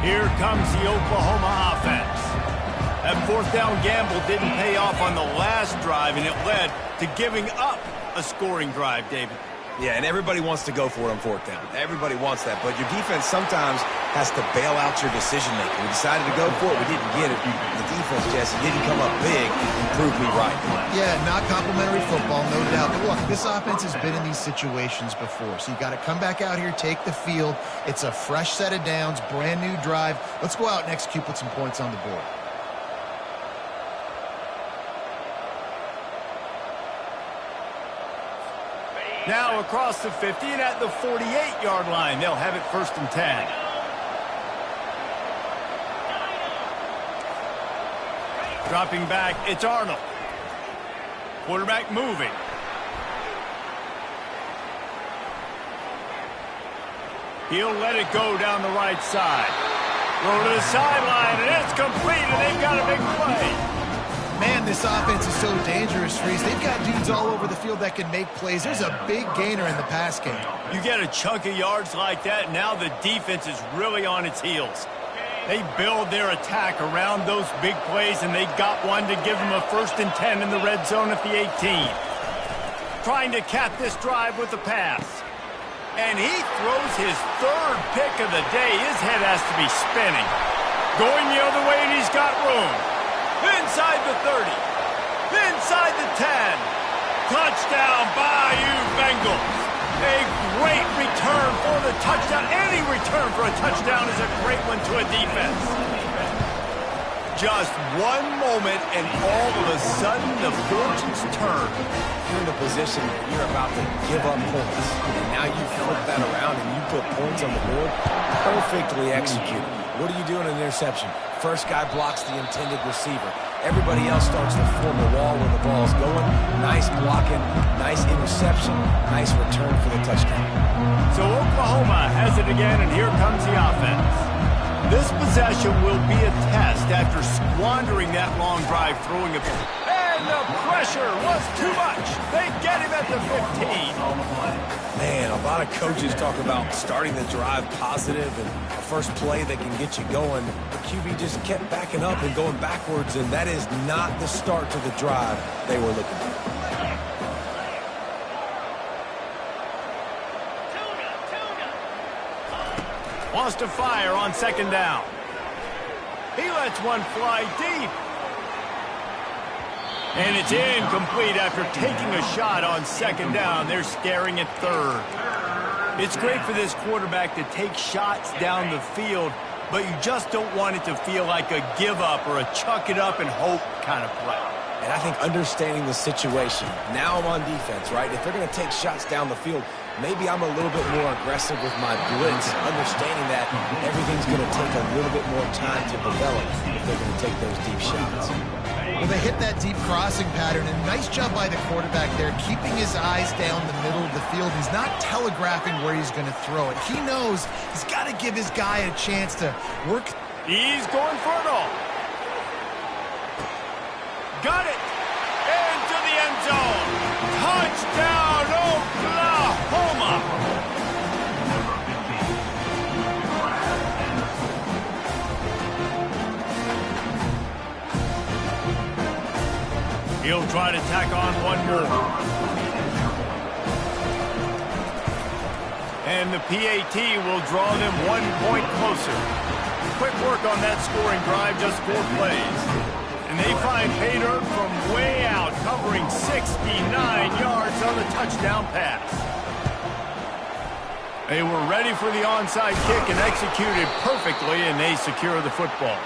A: Here comes the Oklahoma offense. That 4th down gamble didn't pay off on the last drive, and it led to giving up a scoring drive, David.
C: Yeah, and everybody wants to go for it on 4th down. Everybody wants that, but your defense sometimes has to bail out your decision-making. We decided to go for it. We didn't get it. The defense, Jesse, didn't come up big and prove me right.
B: Yeah, not complimentary football, no doubt. But look, this offense has been in these situations before, so you got to come back out here, take the field. It's a fresh set of downs, brand new drive. Let's go out and execute, put some points on the board.
A: Now across the 50 and at the 48-yard line, they'll have it 1st and 10. Dropping back, it's Arnold. Quarterback moving. He'll let it go down the right side. Throw to the sideline, and it's complete, and they've got a big play.
B: Man, this offense is so dangerous, Reese. They've got dudes all over the field that can make plays. There's a big gainer in the pass game.
A: You get a chunk of yards like that, now the defense is really on its heels. They build their attack around those big plays, and they got one to give them a 1st and 10 in the red zone at the 18. Trying to cap this drive with a pass. And he throws his 3rd pick of the day. His head has to be spinning. Going the other way, and he's got room. Inside the 30. Inside the 10. Touchdown, Bayou Bengals. A great return for the touchdown. Any return for a touchdown is a great one to a defense. Just one moment, and all of a sudden, the fortunes turn.
C: You're in a position where you're about to give up points. And now you flip that around and you put points on the board. Perfectly executed. What do you do in an interception? First guy blocks the intended receiver. Everybody else starts to form a wall where the ball's going. Nice blocking, nice interception, nice return for the touchdown.
A: So Oklahoma has it again, and here comes the offense. This possession will be a test after squandering that long drive throwing a... And the pressure was too much. They get him at the 15.
C: Man, a lot of coaches talk about starting the drive positive and a first play that can get you going. The QB just kept backing up and going backwards, and that is not the start to the drive they were looking for.
A: Wants to fire on 2nd down. He lets one fly deep. And it's incomplete after taking a shot on 2nd down. They're scaring at 3rd. It's great for this quarterback to take shots down the field, but you just don't want it to feel like a give up or a chuck it up and hope kind of play.
C: And I think understanding the situation, now I'm on defense, right? If they're going to take shots down the field, maybe I'm a little bit more aggressive with my blitz, understanding that everything's going to take a little bit more time to develop if they're going to take those deep shots.
B: Well, they hit that deep crossing pattern, and nice job by the quarterback there, keeping his eyes down the middle of the field. He's not telegraphing where he's going to throw it. He knows he's got to give his guy a chance to work.
A: He's going for it all. Got it. Into the end zone. Touchdown, Oklahoma. He'll try to tack on one more. And the PAT will draw them 1 point closer. Quick work on that scoring drive, just 4 plays. And they find pay dirt from way out, covering 69 yards on the touchdown pass. They were ready for the onside kick and executed perfectly, and they secure the football.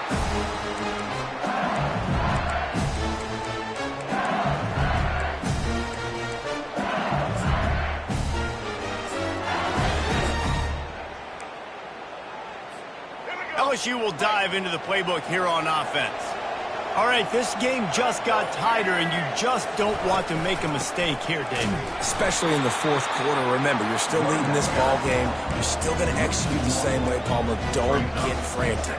A: LSU will dive into the playbook here on offense. All right, this game just got tighter, and you just don't want to make a mistake here, David.
C: Especially in the fourth quarter. Remember, you're still leading this ball game. You're still going to execute the same way, Palmer. Don't get frantic.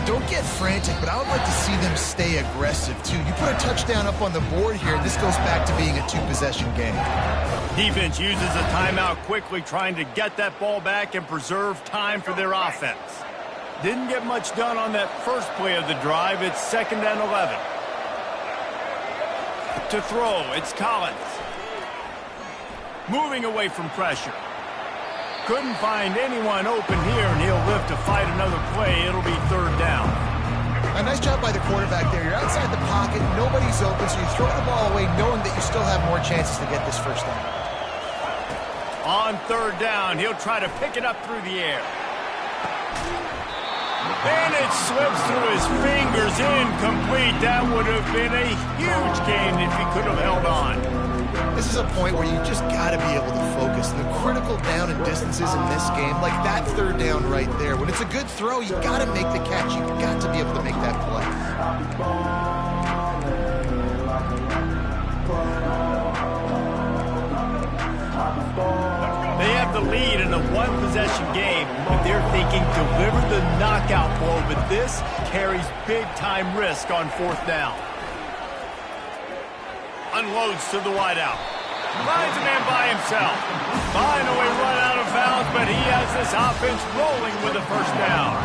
B: Don't get frantic, but I would like to see them stay aggressive, too. You put a touchdown up on the board here, and this goes back to being a 2-possession game.
A: Defense uses a timeout quickly, trying to get that ball back and preserve time for their offense. Didn't get much done on that first play of the drive. It's 2nd and 11. To throw, it's Collins. Moving away from pressure. Couldn't find anyone open here, and he'll live to fight another play. It'll be 3rd down.
B: A nice job by the quarterback there. You're outside the pocket, nobody's open, so you throw the ball away knowing that you still have more chances to get this first down.
A: On 3rd down, he'll try to pick it up through the air. And it slips through his fingers, incomplete. That would have been a huge gain if he could have held on.
B: This is a point where you just got to be able to focus. The critical down and distances in this game, like that 3rd down right there. When it's a good throw, you got to make the catch. You got to be able to make that play.
A: They have the lead in a 1-possession game, but they're thinking deliver the knockout blow, but this carries big-time risk on 4th down. Unloads to the wideout. Finds a man by himself. Finally run out of bounds, but he has this offense rolling with a 1st down.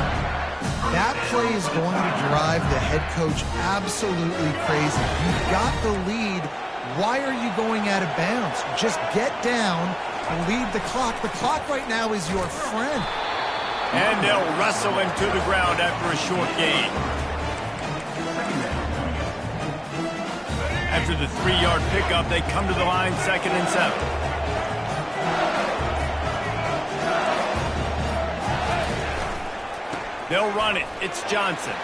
B: That play is going to drive the head coach absolutely crazy. You've got the lead. Why are you going out of bounds? Just get down and lead the clock. The clock right now is your friend.
A: And they'll wrestle him to the ground after a short gain. After the 3-yard pickup, they come to the line 2nd and 7. They'll run it. It's Johnson.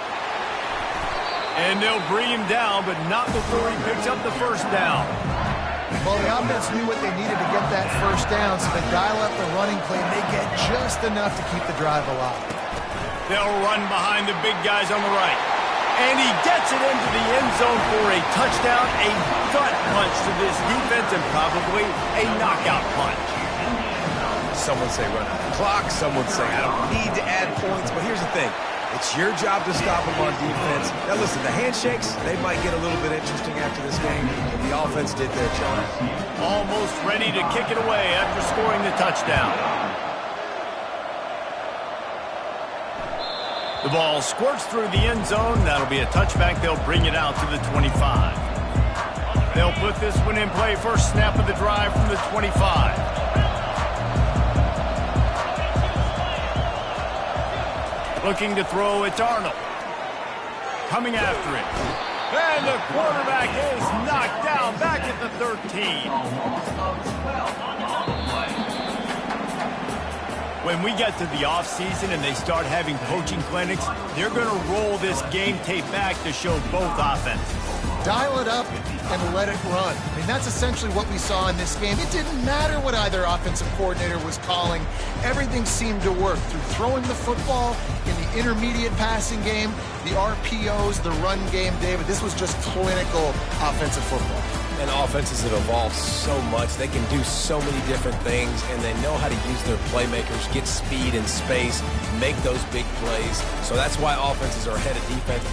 A: And they'll bring him down, but not before he picks up the 1st down.
B: Well, the offense knew what they needed to get that 1st down, so they dial up the running play, and they get just enough to keep the drive alive.
A: They'll run behind the big guys on the right. And he gets it into the end zone for a touchdown, a gut punch to this defense, and probably a knockout punch.
C: Some would say run out the clock. Some would say I don't need to add points. But here's the thing. It's your job to stop them on defense. Now, listen, the handshakes, they might get a little bit interesting after this game, but the offense did their job.
A: Almost ready to kick it away after scoring the touchdown. The ball squirts through the end zone. That'll be a touchback. They'll bring it out to the 25. They'll put this one in play. First snap of the drive from the 25. Looking to throw, it's Arnold. Coming after it. And the quarterback is knocked down back at the 13. When we get to the offseason and they start having coaching clinics, they're going to roll this game tape back to show both offenses.
B: dial it up and let it run. I mean, that's essentially what we saw in this game. It didn't matter what either offensive coordinator was calling. Everything seemed to work through throwing the football in the intermediate passing game, the RPOs, the run game. David, this was just clinical offensive football.
C: And offenses that evolve so much, they can do so many different things, and they know how to use their playmakers, get speed and space, make those big plays. So that's why offenses are ahead of defense.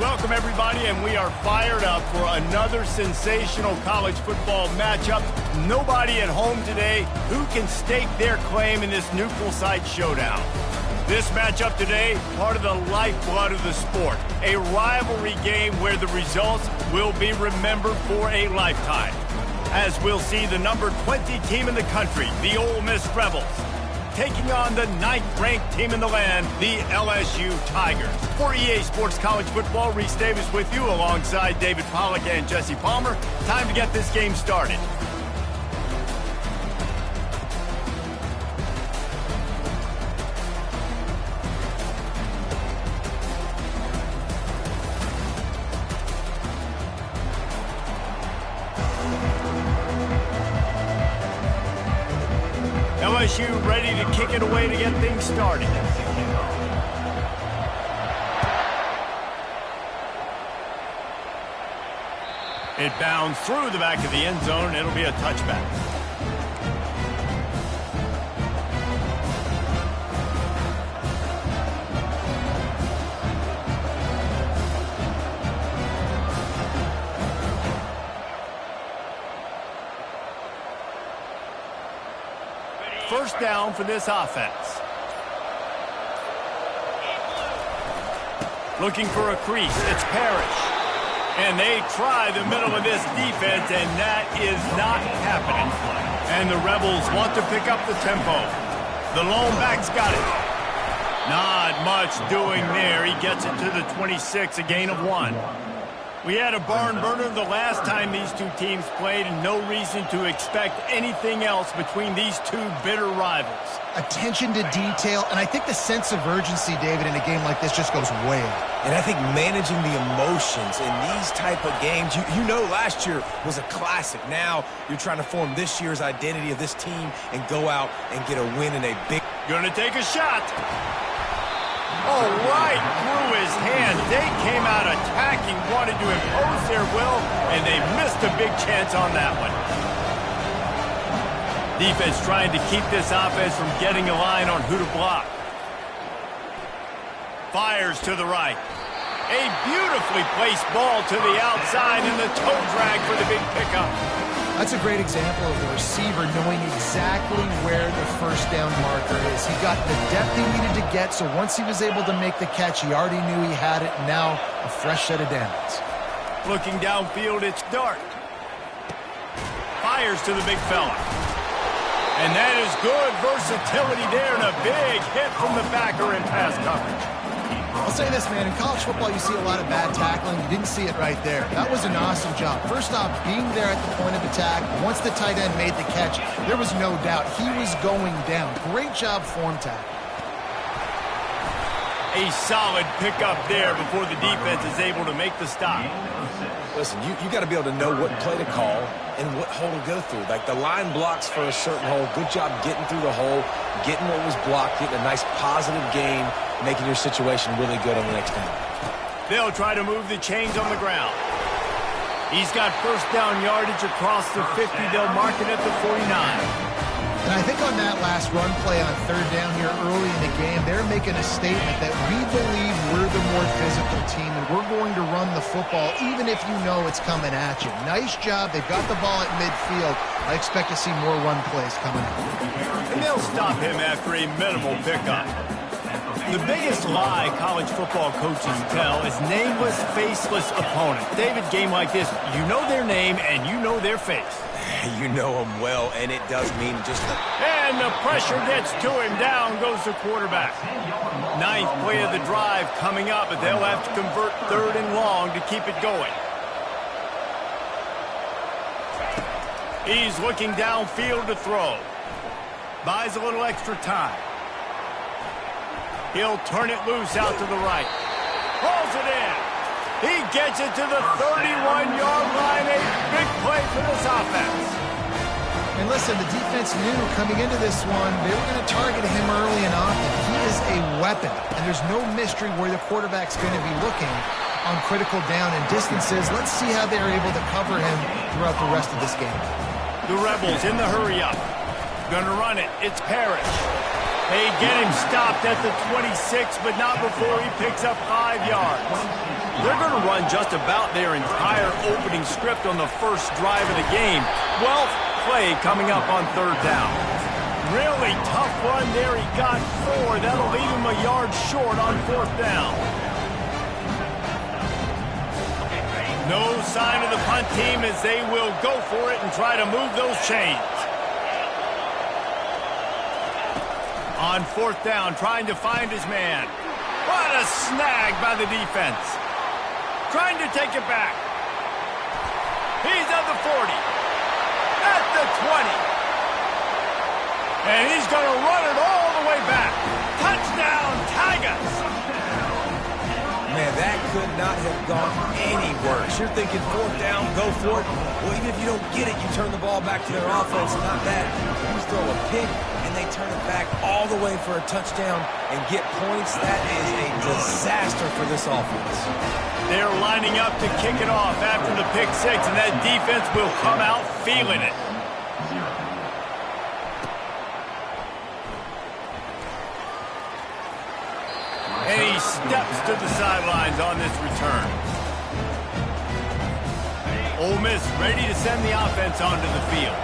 A: Welcome, everybody, and we are fired up for another sensational college football matchup. Nobody at home today who can stake their claim in this neutral site showdown. This matchup today, part of the lifeblood of the sport, a rivalry game where the results will be remembered for a lifetime. As we'll see the number 20 team in the country, the Ole Miss Rebels, taking on the 9th-ranked team in the land, the LSU Tigers. For EA Sports College Football, Reese Davis with you alongside David Pollack and Jesse Palmer. Time to get this game started. LSU ready to kick it away to get things started. It bounds through the back of the end zone. It'll be a touchback. First down for this offense. Looking for a crease. It's Parrish. And they try the middle of this defense, and that is not happening. And the Rebels want to pick up the tempo. The lone back's got it. Not much doing there. He gets it to the 26, a gain of 1. We had a barn burner the last time these two teams played, and no reason to expect anything else between these two bitter rivals.
B: Attention to detail, and I think the sense of urgency, David, in a game like this just goes way up.
C: And I think managing the emotions in these type of games, you know last year was a classic. Now you're trying to form this year's identity of this team and go out and get a win in a big...
A: Gonna take a shot. Oh, right through his hand. They came out attacking, wanted to impose their will, and they missed a big chance on that one. Defense trying to keep this offense from getting a line on who to block. Fires to the right. A beautifully placed ball to the outside, and the toe drag for the big pickup.
B: That's a great example of the receiver knowing exactly where the first down marker is. He got the depth he needed to get, so once he was able to make the catch, he already knew he had it, and now a fresh set of downs.
A: Looking downfield, it's Dart. Fires to the big fella. And that is good versatility there, and a big hit from the backer in pass coverage.
B: I'll say this, man. In college football, you see a lot of bad tackling. You didn't see it right there. That was an awesome job. First off, being there at the point of attack. Once the tight end made the catch, there was no doubt he was going down. Great job form tackle.
A: A solid pickup there before the defense is able to make the stop.
C: Listen, you got to be able to know what play to call and what hole to go through. Like the line blocks for a certain hole. Good job getting through the hole, getting what was blocked, getting a nice positive gain, making your situation really good on the next down.
A: They'll try to move the chains on the ground. He's got first down yardage across the 50. They'll mark it at the 49.
B: And I think on that last run play on third down here early in the game, they're making a statement that we believe we're the more physical team and we're going to run the football even if you know it's coming at you. Nice job. They've got the ball at midfield. I expect to see more run plays coming up.
A: And they'll stop him after a minimal pickup. The biggest lie college football coaches tell is nameless, faceless opponents. David, game like this, you know their name and you know their face.
C: You know him well, and it does mean just the...
A: And the pressure gets to him. Down goes the quarterback. Ninth play of the drive coming up, but they'll have to convert third and long to keep it going. He's looking downfield to throw. Buys a little extra time. He'll turn it loose out to the right. Pulls it in. He gets it to the 31-yard line. A big play for this offense.
B: And listen, the defense knew coming into this one, they were going to target him early and often. He is a weapon, and there's no mystery where the quarterback's going to be looking on critical down and distances. Let's see how they're able to cover him throughout the rest of this game.
A: The Rebels in the hurry up. Going to run it. It's Parrish. They get him stopped at the 26, but not before he picks up 5 yards. They're going to run just about their entire opening script on the first drive of the game. 12th play coming up on third down. Really tough run there. He got 4. That'll leave him a yard short on fourth down. No sign of the punt team as they will go for it and try to move those chains. On fourth down, trying to find his man. What a snag by the defense. Trying to take it back. He's at the 40. At the 20. And he's going to run it all the way back. Touchdown, Tigers.
C: Man, that could not have gone any worse. You're thinking fourth down, go for it. Well, even if you don't get it, you turn the ball back to their offense. Not that. You throw a pick, and they turn it back all the way for a touchdown and get points. That is a disaster for this offense.
A: They're lining up to kick it off after the pick six, and that defense will come out feeling it. And he steps to the sidelines on this return. Ole Miss ready to send the offense onto the field.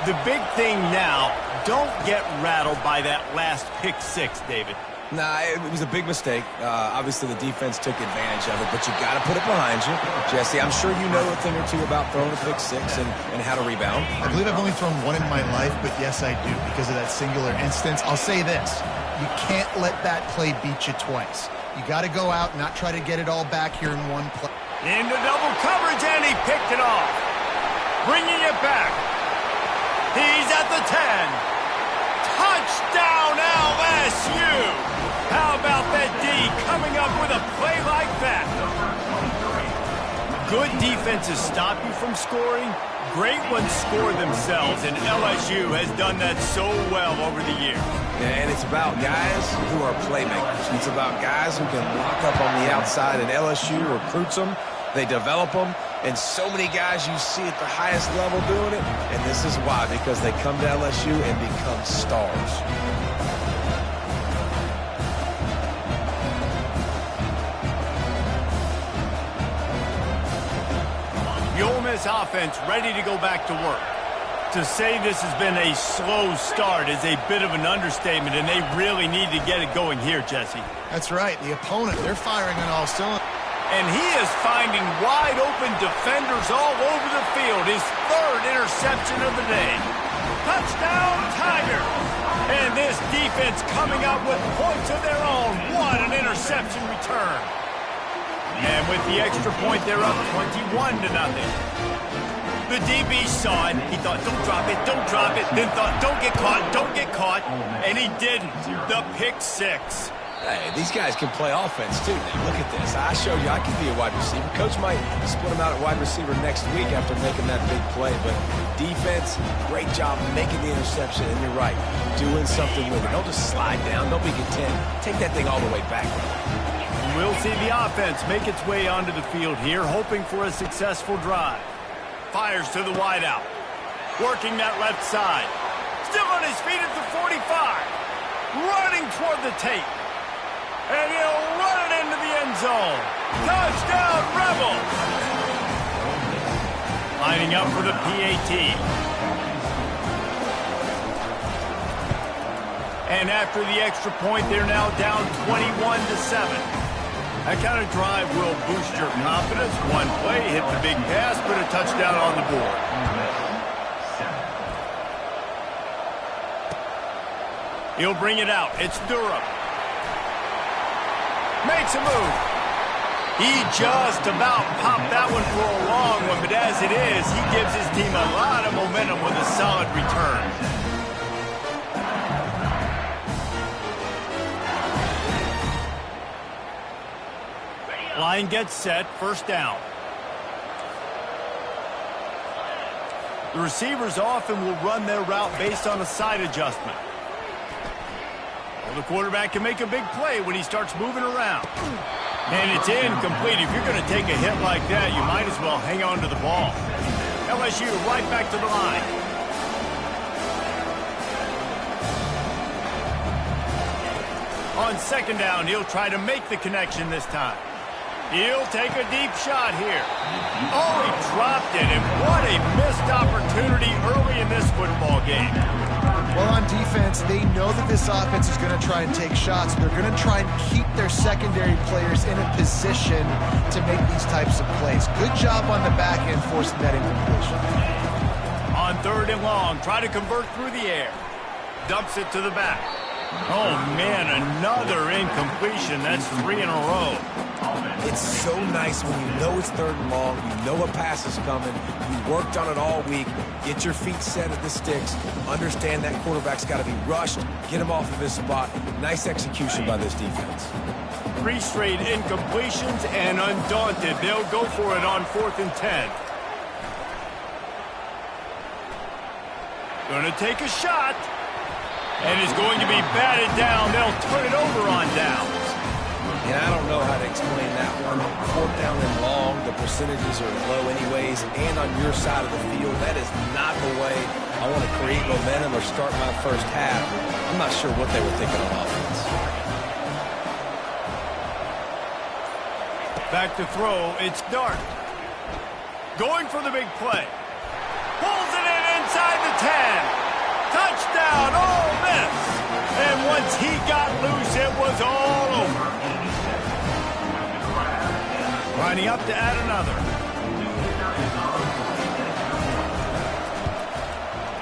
A: The big thing now, don't get rattled by that last pick six, David.
C: Nah, it was a big mistake. Obviously, the defense took advantage of it, but you got to put it behind you. Jesse, I'm sure you know a thing or two about throwing a pick six and how to rebound.
B: I believe I've only thrown one in my life, but yes, I do because of that singular instance. I'll say this. You can't let that play beat you twice. You got to go out and not try to get it all back here in one play.
A: Into double coverage, and he picked it off. Bringing it back. He's at the 10. Touchdown, LSU! How about that D coming up with a play like that? Good defenses stop you from scoring. Great ones score themselves, and LSU has done that so well over the years.
C: Yeah, and it's about guys who are playmakers. It's about guys who can lock up on the outside, and LSU recruits them. They develop them, and so many guys you see at the highest level doing it, and this is why, because they come to LSU and become stars.
A: The Ole Miss offense ready to go back to work. To say this has been a slow start is a bit of an understatement, and they really need to get it going here, Jesse.
B: That's right. The opponent, they're firing on all cylinders.
A: And he is finding wide-open defenders all over the field. His third interception of the day. Touchdown, Tiger! And this defense coming up with points of their own. What an interception return. And with the extra point, they're up 21-0. The DB saw it. He thought, don't drop it, don't drop it. Then thought, don't get caught, don't get caught. And he didn't. The pick six.
C: Hey, these guys can play offense, too. Now, look at this. I showed you I can be a wide receiver. Coach might split him out at wide receiver next week after making that big play. But defense, great job making the interception. And you're right, doing something with it. Don't just slide down. Don't be content. Take that thing all the way back.
A: We'll see the offense make its way onto the field here, hoping for a successful drive. Fires to the wideout. Working that left side. Still on his feet at the 45. Running toward the tape. And he'll run it into the end zone. Touchdown, Rebels! Lining up for the PAT. And after the extra point, they're now down 21-7. That kind of drive will boost your confidence. One play, hit the big pass, put a touchdown on the board. He'll bring it out. It's Durham. Makes a move. He just about popped that one for a long one, but as it is, he gives his team a lot of momentum with a solid return. Line gets set, first down. The receivers often will run their route based on a side adjustment. Well, the quarterback can make a big play when he starts moving around. And it's incomplete. If you're going to take a hit like that, you might as well hang on to the ball. LSU right back to the line. On second down, he'll try to make the connection this time. He'll take a deep shot here. Oh, he dropped it, and what a missed opportunity early in this football game.
B: Well, on defense, they know that this offense is going to try and take shots. They're going to try and keep their secondary players in a position to make these types of plays. Good job on the back end forcing that incompletion.
A: On third and long, try to convert through the air. Dumps it to the back. Oh, man, another incompletion. That's 3 in a row.
C: It's so nice when you know it's third and long, you know a pass is coming, you worked on it all week, get your feet set at the sticks, understand that quarterback's got to be rushed, get him off of his spot. Nice execution by this defense.
A: 3 straight incompletions, and undaunted, they'll go for it on 4th and 10. Going to take a shot, and is going to be batted down. They'll turn it over on downs.
C: And I don't know how to explain that one. 4th down and long, the percentages are low anyways, and on your side of the field, that is not the way I want to create momentum or start my first half. I'm not sure what they were thinking on offense.
A: Back to throw, it's Dart. Going for the big play. Pulls it in inside the 10. Touchdown, Ole Miss. And once he got loose, it was all over. Lining up to add another.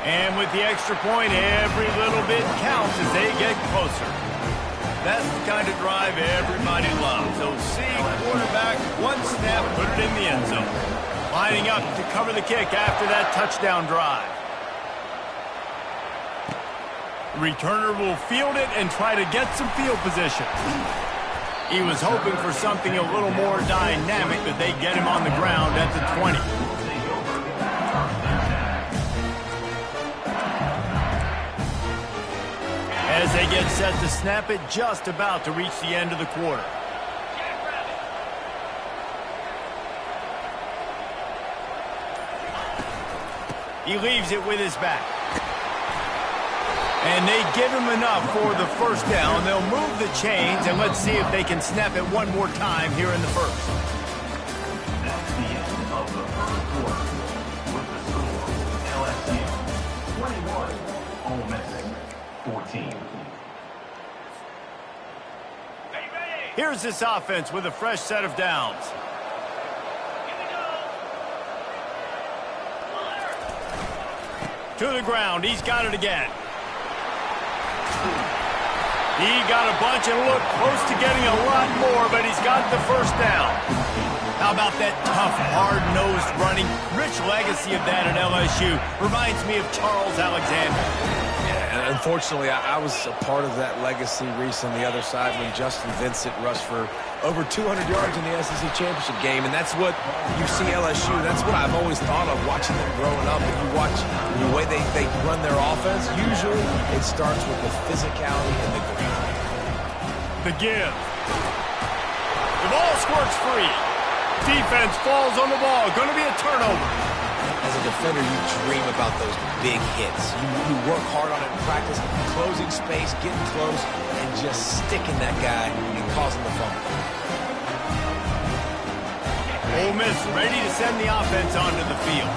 A: And with the extra point, every little bit counts as they get closer. That's the kind of drive everybody loves. So see quarterback, one snap, put it in the end zone. Lining up to cover the kick after that touchdown drive. The returner will field it and try to get some field position. He was hoping for something a little more dynamic, but they get him on the ground at the 20. As they get set to snap it, just about to reach the end of the quarter. He leaves it with his back. And they give him enough for the first down. They'll move the chains, and let's see if they can snap it one more time here in the first.
D: That's the end of the first quarter. With the score, LSU 21, Ole Miss 14.
A: Here's this offense with a fresh set of downs. To the ground. He's got it again. He got a bunch and looked close to getting a lot more, but he's got the first down. How about that tough, hard-nosed running? Rich legacy of that at LSU. Reminds me of Charles Alexander.
C: Yeah, and unfortunately, I was a part of that legacy, Reese, on the other side when Justin Vincent rushed for over 200 yards in the SEC Championship game, and that's what you see LSU. That's what I've always thought of watching them growing up. And you watch the way they run their offense, usually it starts with the physicality and the grit.
A: The give. The ball squirts free. Defense falls on the ball. Going to be a turnover.
C: As a defender, you dream about those big hits. You work hard on it in practice, closing space, getting close, and just sticking that guy and causing the fumble.
A: Ole Miss ready to send the offense onto the field.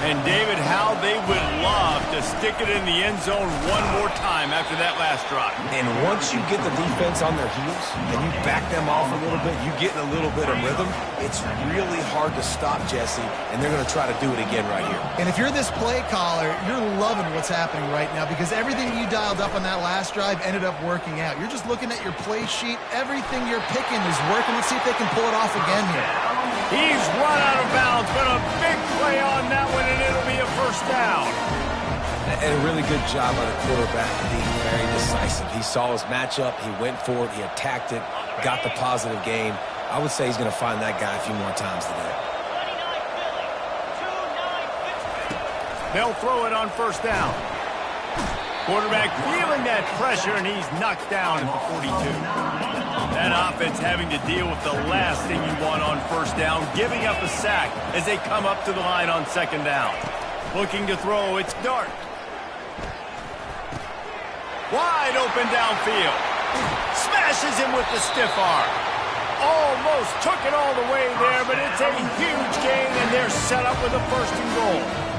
A: And, David, how they would love to stick it in the end zone one more time after that last drive.
C: And once you get the defense on their heels and you back them off a little bit, you get in a little bit of rhythm, it's really hard to stop, Jesse, and they're going to try to do it again right here.
B: And if you're this play caller, you're loving what's happening right now because everything you dialed up on that last drive ended up working out. You're just looking at your play sheet. Everything you're picking is working. Let's see if they can pull it off again here.
A: He's run out of bounds, but a big play on that one, and it'll be a first down.
C: And a really good job by the quarterback being very decisive. He saw his matchup, he went for it, he attacked it, got the positive gain. I would say he's going to find that guy a few more times today.
A: They'll throw it on first down. Quarterback feeling that pressure, and he's knocked down at the 42. That offense having to deal with the last thing you want on first down, giving up a sack as they come up to the line on second down. Looking to throw, it's Dart. Wide open downfield. Smashes him with the stiff arm. Almost took it all the way there, but it's a huge gain, and they're set up with a first and goal.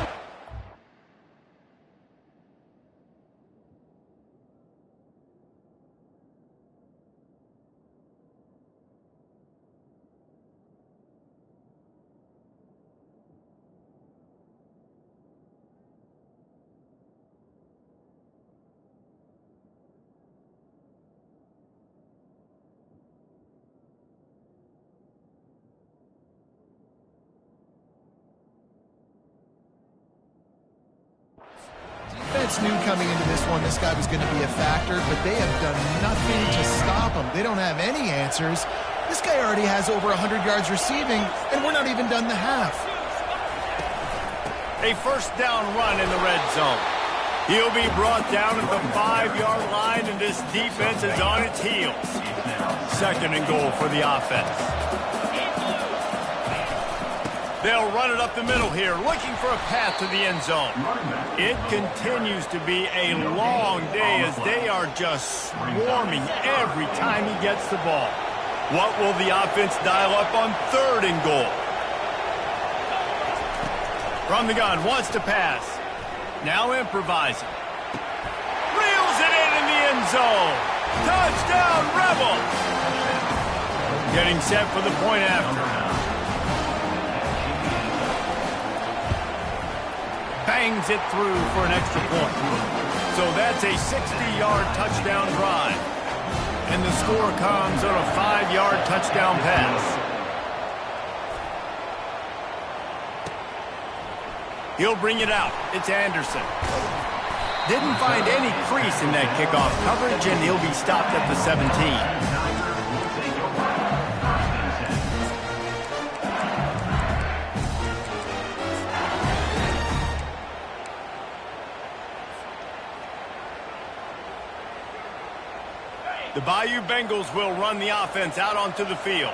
B: Defense knew coming into this one this guy was going to be a factor, but they have done nothing to stop him. They don't have any answers. This guy already has over 100 yards receiving, and we're not even done the half.
A: A first down run in the red zone. He'll be brought down at the 5-yard line, and this defense is on its heels. Second and goal for the offense. They'll run it up the middle here, looking for a path to the end zone. It continues to be a long day as they are just swarming every time he gets the ball. What will the offense dial up on third and goal? From the gun, wants to pass. Now improvising. Reels it in the end zone. Touchdown, Rebels! Getting set for the point after. Bangs it through for an extra point. So that's a 60-yard touchdown drive. And the score comes on a 5-yard touchdown pass. He'll bring it out. It's Anderson. Didn't find any crease in that kickoff coverage, and he'll be stopped at the 17. The Bayou Bengals will run the offense out onto the field.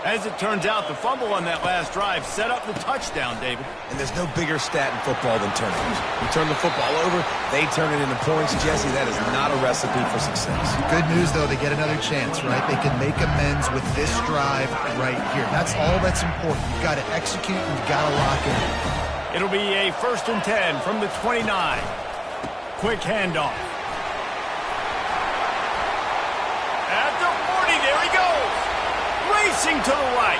A: As it turns out, the fumble on that last drive set up the touchdown, David.
C: And there's no bigger stat in football than turnovers. You turn the football over, they turn it into points. Jesse, that is not a recipe for success.
B: Good news, though, they get another chance, right? They can make amends with this drive right here. That's all that's important. You've got to execute and you've got to lock in.
A: It'll be a 1st and 10 from the 29. Quick handoff. At the 40, there he goes. Racing to the right.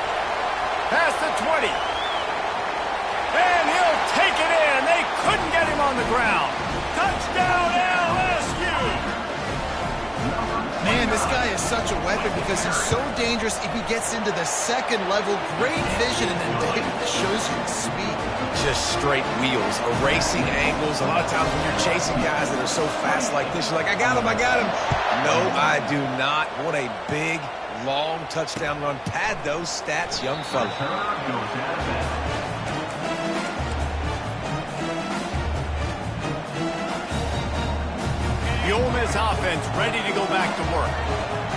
A: Past the 20. And he'll take it in. They couldn't get him on the ground. Touchdown LSU.
B: Man, this guy is such a weapon because he's so dangerous if he gets into the second level. Great vision, and then David shows you his speed.
C: Just straight wheels, erasing angles. A lot of times when you're chasing guys that are so fast like this, you're like, I got him, I got him. No, I do not. What a big, long touchdown run. Pad those stats, young fella.
A: The Ole Miss offense ready to go back to work.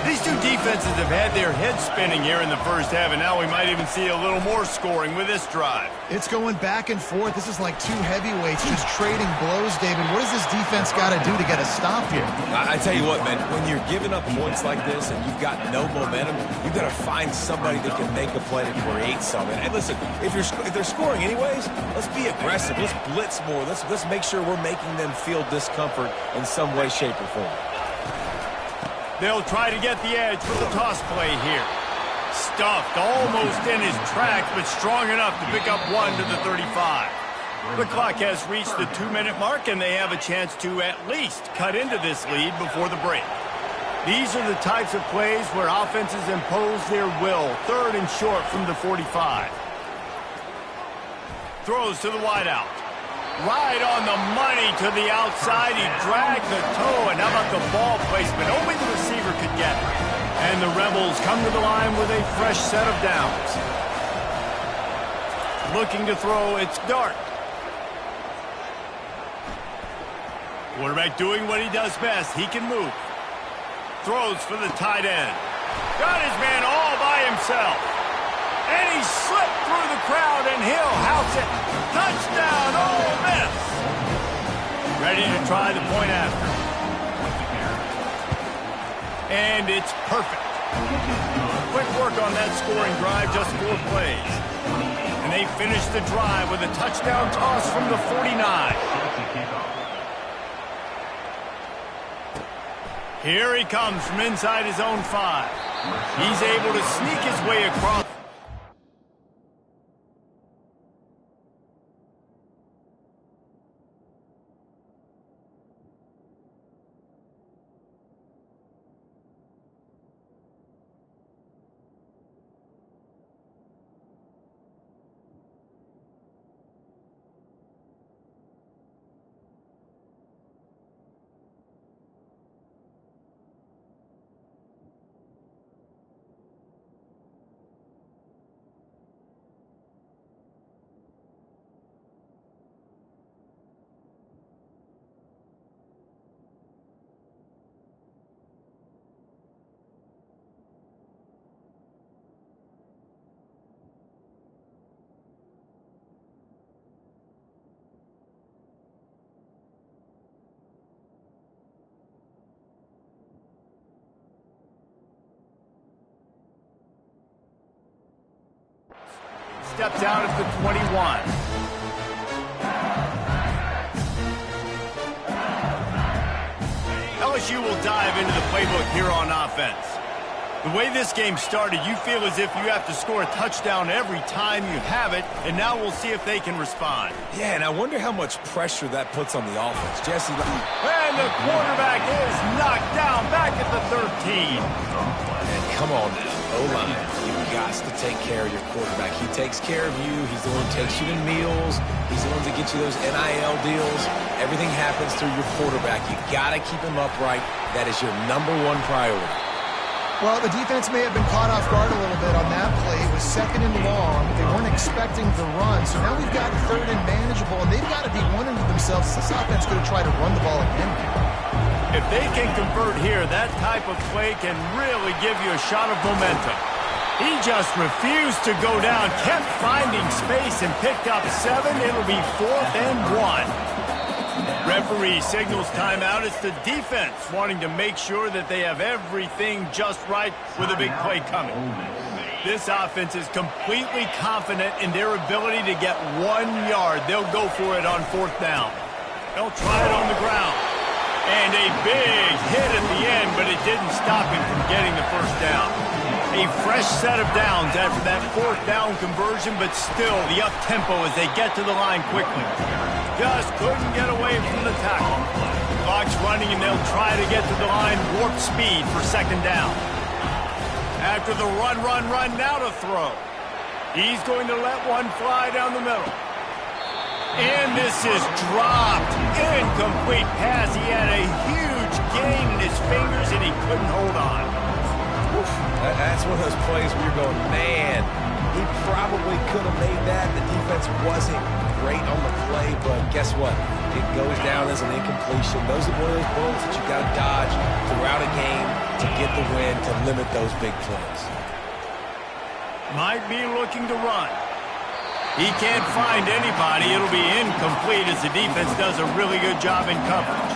A: These two defenses have had their heads spinning here in the first half, and now we might even see a little more scoring with this drive.
B: It's going back and forth. This is like two heavyweights just trading blows, David. What does this defense got to do to get a stop here?
C: I tell you what, man, when you're giving up points like this and you've got no momentum, you've got to find somebody that can make a play to create something. And listen, if they're scoring anyways, let's be aggressive. Let's blitz more. Let's make sure we're making them feel discomfort in some way, shape, or form.
A: They'll try to get the edge with the toss play here. Stuffed almost in his tracks, but strong enough to pick up one to the 35. The clock has reached the 2-minute mark, and they have a chance to at least cut into this lead before the break. These are the types of plays where offenses impose their will. 3rd and short from the 45. Throws to the wideout. Right on the money to the outside. He dragged the toe, and how about the ball placement? Only the receiver could get it. And the Rebels come to the line with a fresh set of downs. Looking to throw, it's Dart. Quarterback doing what he does best. He can move. Throws for the tight end. Got his man all by himself. And he slipped through the crowd, and he'll house it. Touchdown, Ole Miss. Ready to try the point after. And it's perfect. Quick work on that scoring drive, just 4 plays. And they finish the drive with a touchdown toss from the 49. Here he comes from inside his own 5. He's able to sneak his way across. Steps out at the 21. LSU will dive into the playbook here on offense. The way this game started, you feel as if you have to score a touchdown every time you have it, and now we'll see if they can respond.
C: Yeah, and I wonder how much pressure that puts on the offense. Jesse.
A: And the quarterback is knocked down back at the 13.
C: And come on now, O-line. You've got to take care of your quarterback. He takes care of you. He's the one who takes you to meals. He's the one that gets you those NIL deals. Everything happens through your quarterback. You got to keep him upright. That is your #1 priority.
B: Well, the defense may have been caught off guard a little bit on that play. It was 2nd and long. They weren't expecting the run. So now we've got 3rd and manageable, and they've got to be wondering to themselves, is this offense going to try to run the ball again?
A: If they can convert here, that type of play can really give you a shot of momentum. He just refused to go down, kept finding space, and picked up 7. It'll be 4th and 1. Referee signals timeout. It's the defense wanting to make sure that they have everything just right with a big play coming. This offense is completely confident in their ability to get 1 yard. They'll go for it on 4th down. They'll try it on the ground. And a big hit at the end, but it didn't stop him from getting the 1st down. A fresh set of downs after that 4th down conversion, but still the up-tempo as they get to the line quickly. Just couldn't get away from the tackle. Clock's running, and they'll try to get to the line warp speed for 2nd down. After the run, now to throw. He's going to let one fly down the middle. And this is dropped. Incomplete pass. He had a huge gain in his fingers, and he couldn't hold on.
C: That's one of those plays where you're going, man, he probably could have made that. The defense wasn't great on the play, but guess what? It goes down as an incompletion. Those are one of those bullets that you've got to dodge throughout a game to get the win, to limit those big plays.
A: Might be looking to run. He can't find anybody. It'll be incomplete as the defense does a really good job in coverage.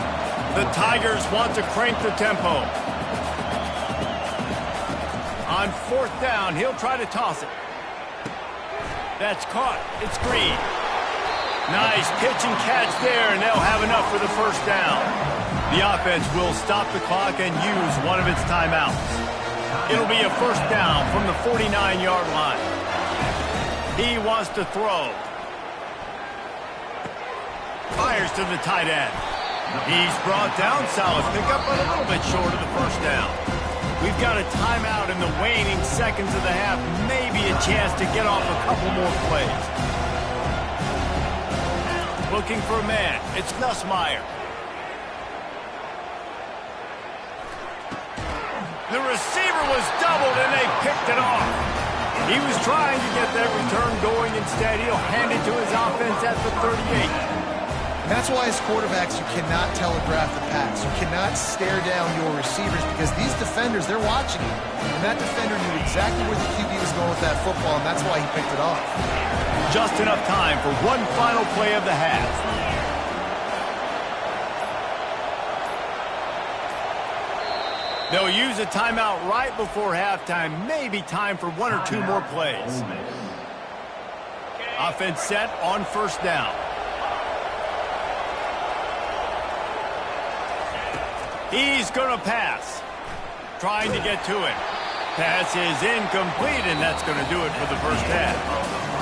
A: The Tigers want to crank the tempo. On 4th down, he'll try to toss it. That's caught. It's Green. Nice pitch and catch there, and they'll have enough for the 1st down. The offense will stop the clock and use one of its timeouts. It'll be a 1st down from the 49-yard line. He wants to throw. Fires to the tight end. He's brought down. Solid pickup, but a little bit short of the 1st down. We've got a timeout in the waning seconds of the half. Maybe a chance to get off a couple more plays. Looking for a man. It's Nussmeier. The receiver was doubled, and they picked it off. He was trying to get that return going. Instead, he'll hand it to his offense at the 38.
B: And that's why as quarterbacks, you cannot telegraph the pass. You cannot stare down your receivers because these defenders, they're watching you. And that defender knew exactly where the QB was going with that football, and that's why he picked it off.
A: Just enough time for one final play of the half. They'll use a timeout right before halftime. Maybe time for 1 or 2 more plays. Offense set on 1st down. He's going to pass. Trying to get to it. Pass is incomplete, and that's going to do it for the 1st half.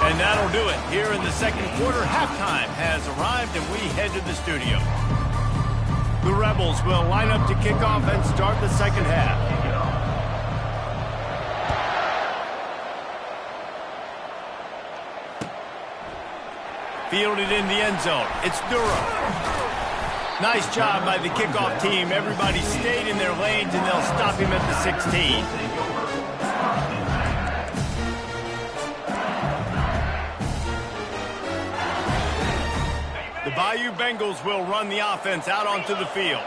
A: And that'll do it. Here in the 2nd quarter, halftime has arrived, and we head to the studio. The Rebels will line up to kick off and start the 2nd half. Fielded in the end zone. It's Durham. Nice job by the kickoff team. Everybody stayed in their lanes, and they'll stop him at the 16. The Bayou Bengals will run the offense out onto the field.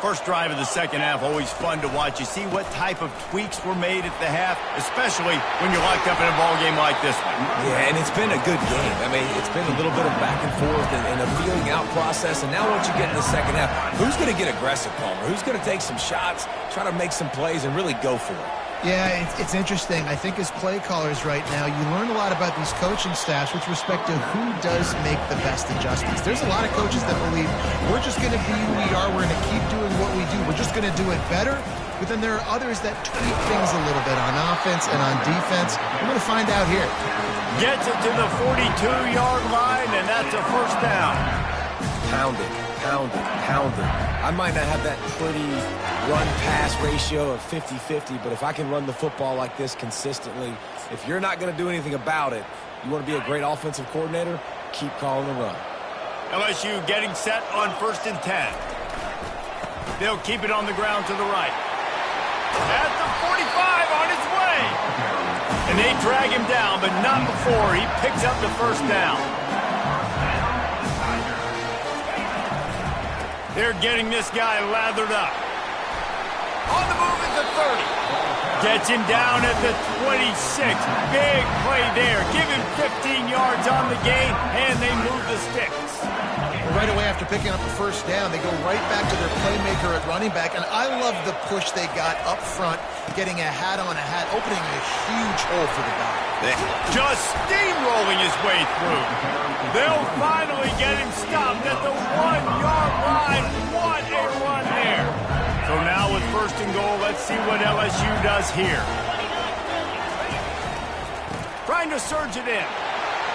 A: First drive of the 2nd half, always fun to watch. You see what type of tweaks were made at the half, especially when you're locked up in a ball game like this one.
C: Yeah, and it's been a good game. I mean, it's been a little bit of back and forth and a feeling out process. And now once you get in the 2nd half, who's going to get aggressive, Palmer? Who's going to take some shots, try to make some plays, and really go for it?
B: Yeah, it's interesting. I think as play callers right now, you learn a lot about these coaching staffs with respect to who does make the best adjustments. There's a lot of coaches that believe we're just going to be who we are. We're going to keep doing what we do. We're just going to do it better. But then there are others that tweak things a little bit on offense and on defense. We're going to find out here.
A: Gets it to the 42-yard line, and that's a first down.
C: Pound it, pound it, pound it. I might not have that pretty run-pass ratio of 50-50, but if I can run the football like this consistently, if you're not going to do anything about it, you want to be a great offensive coordinator, keep calling the run.
A: LSU getting set on 1st and 10. They'll keep it on the ground to the right. At the 45 on his way. And they drag him down, but not before he picks up the first down. They're getting this guy lathered up. On the move at the 30. Gets him down at the 26. Big play there. Give him 15 yards on the gain, and they move the sticks.
B: Right away after picking up the first down, they go right back to their playmaker at running back. And I love the push they got up front, getting a hat on a hat, opening a huge hole for the back.
A: Just steamrolling his way through. They'll finally get him stopped at the 1-yard line. What a run there. So now with 1st and goal, let's see what LSU does here. Trying to surge it in.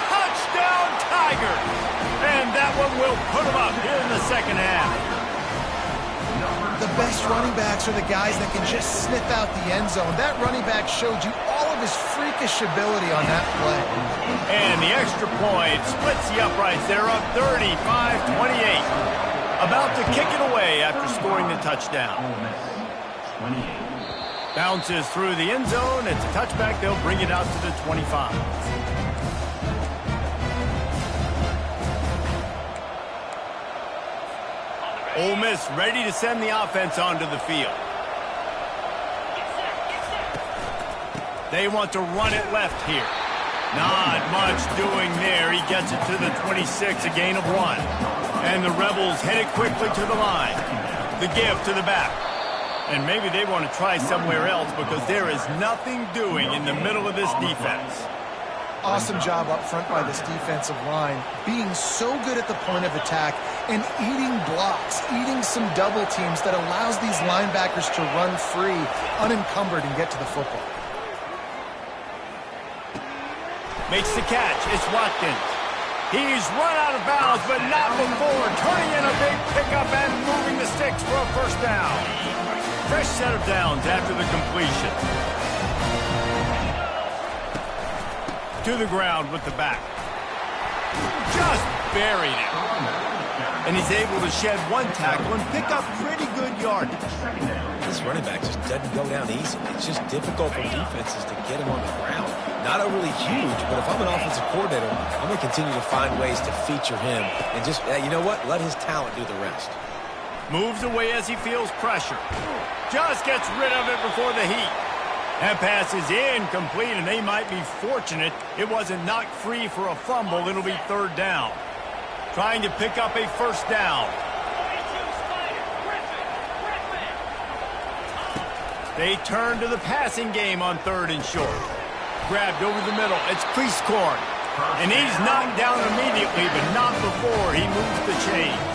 A: Touchdown, Tigers! And that one will put them up here in the second half.
B: The best running backs are the guys that can just sniff out the end zone. That running back showed you all of his freakish ability on that play.
A: And the extra point splits the uprights. They're up 35-28. About to kick it away after scoring the touchdown. Bounces through the end zone. It's a touchback. They'll bring it out to the 25. Ole Miss ready to send the offense onto the field. They want to run it left here. Not much doing there. He gets it to the 26, a gain of 1. And the Rebels headed quickly to the line. The give to the back. And maybe they want to try somewhere else because there is nothing doing in the middle of this defense.
B: Awesome job up front by this defensive line, being so good at the point of attack and eating blocks, eating some double teams that allows these linebackers to run free, unencumbered, and get to the football.
A: Makes the catch. It's Watkins. He's run out of bounds, but not before turning in a big pickup and moving the sticks for a first down. Fresh set of downs after the completion. To the ground with the back. Just buried it. And he's able to shed one tackle and pick up pretty good yardage.
C: This running back just doesn't go down easy. It's just difficult for defenses to get him on the ground. Not overly huge, but if I'm an offensive coordinator, I'm going to continue to find ways to feature him and just, you know what, let his talent do the rest.
A: Moves away as he feels pressure. Just gets rid of it before the heat. That pass is incomplete, and they might be fortunate it wasn't knocked free for a fumble. It'll be 3rd down. Trying to pick up a first down. They turn to the passing game on 3rd and short. Grabbed over the middle. It's Cleasecorn. And he's knocked down immediately, but not before he moves the chains.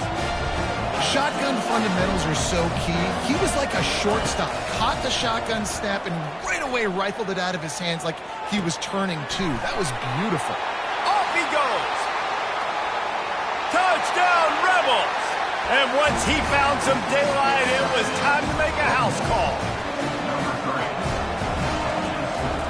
B: Shotgun fundamentals are so key. He was like a shortstop. Caught the shotgun snap and right away rifled it out of his hands like he was turning two. That was beautiful.
A: Off he goes. Touchdown, Rebels. And once he found some daylight, it was time to make a house call.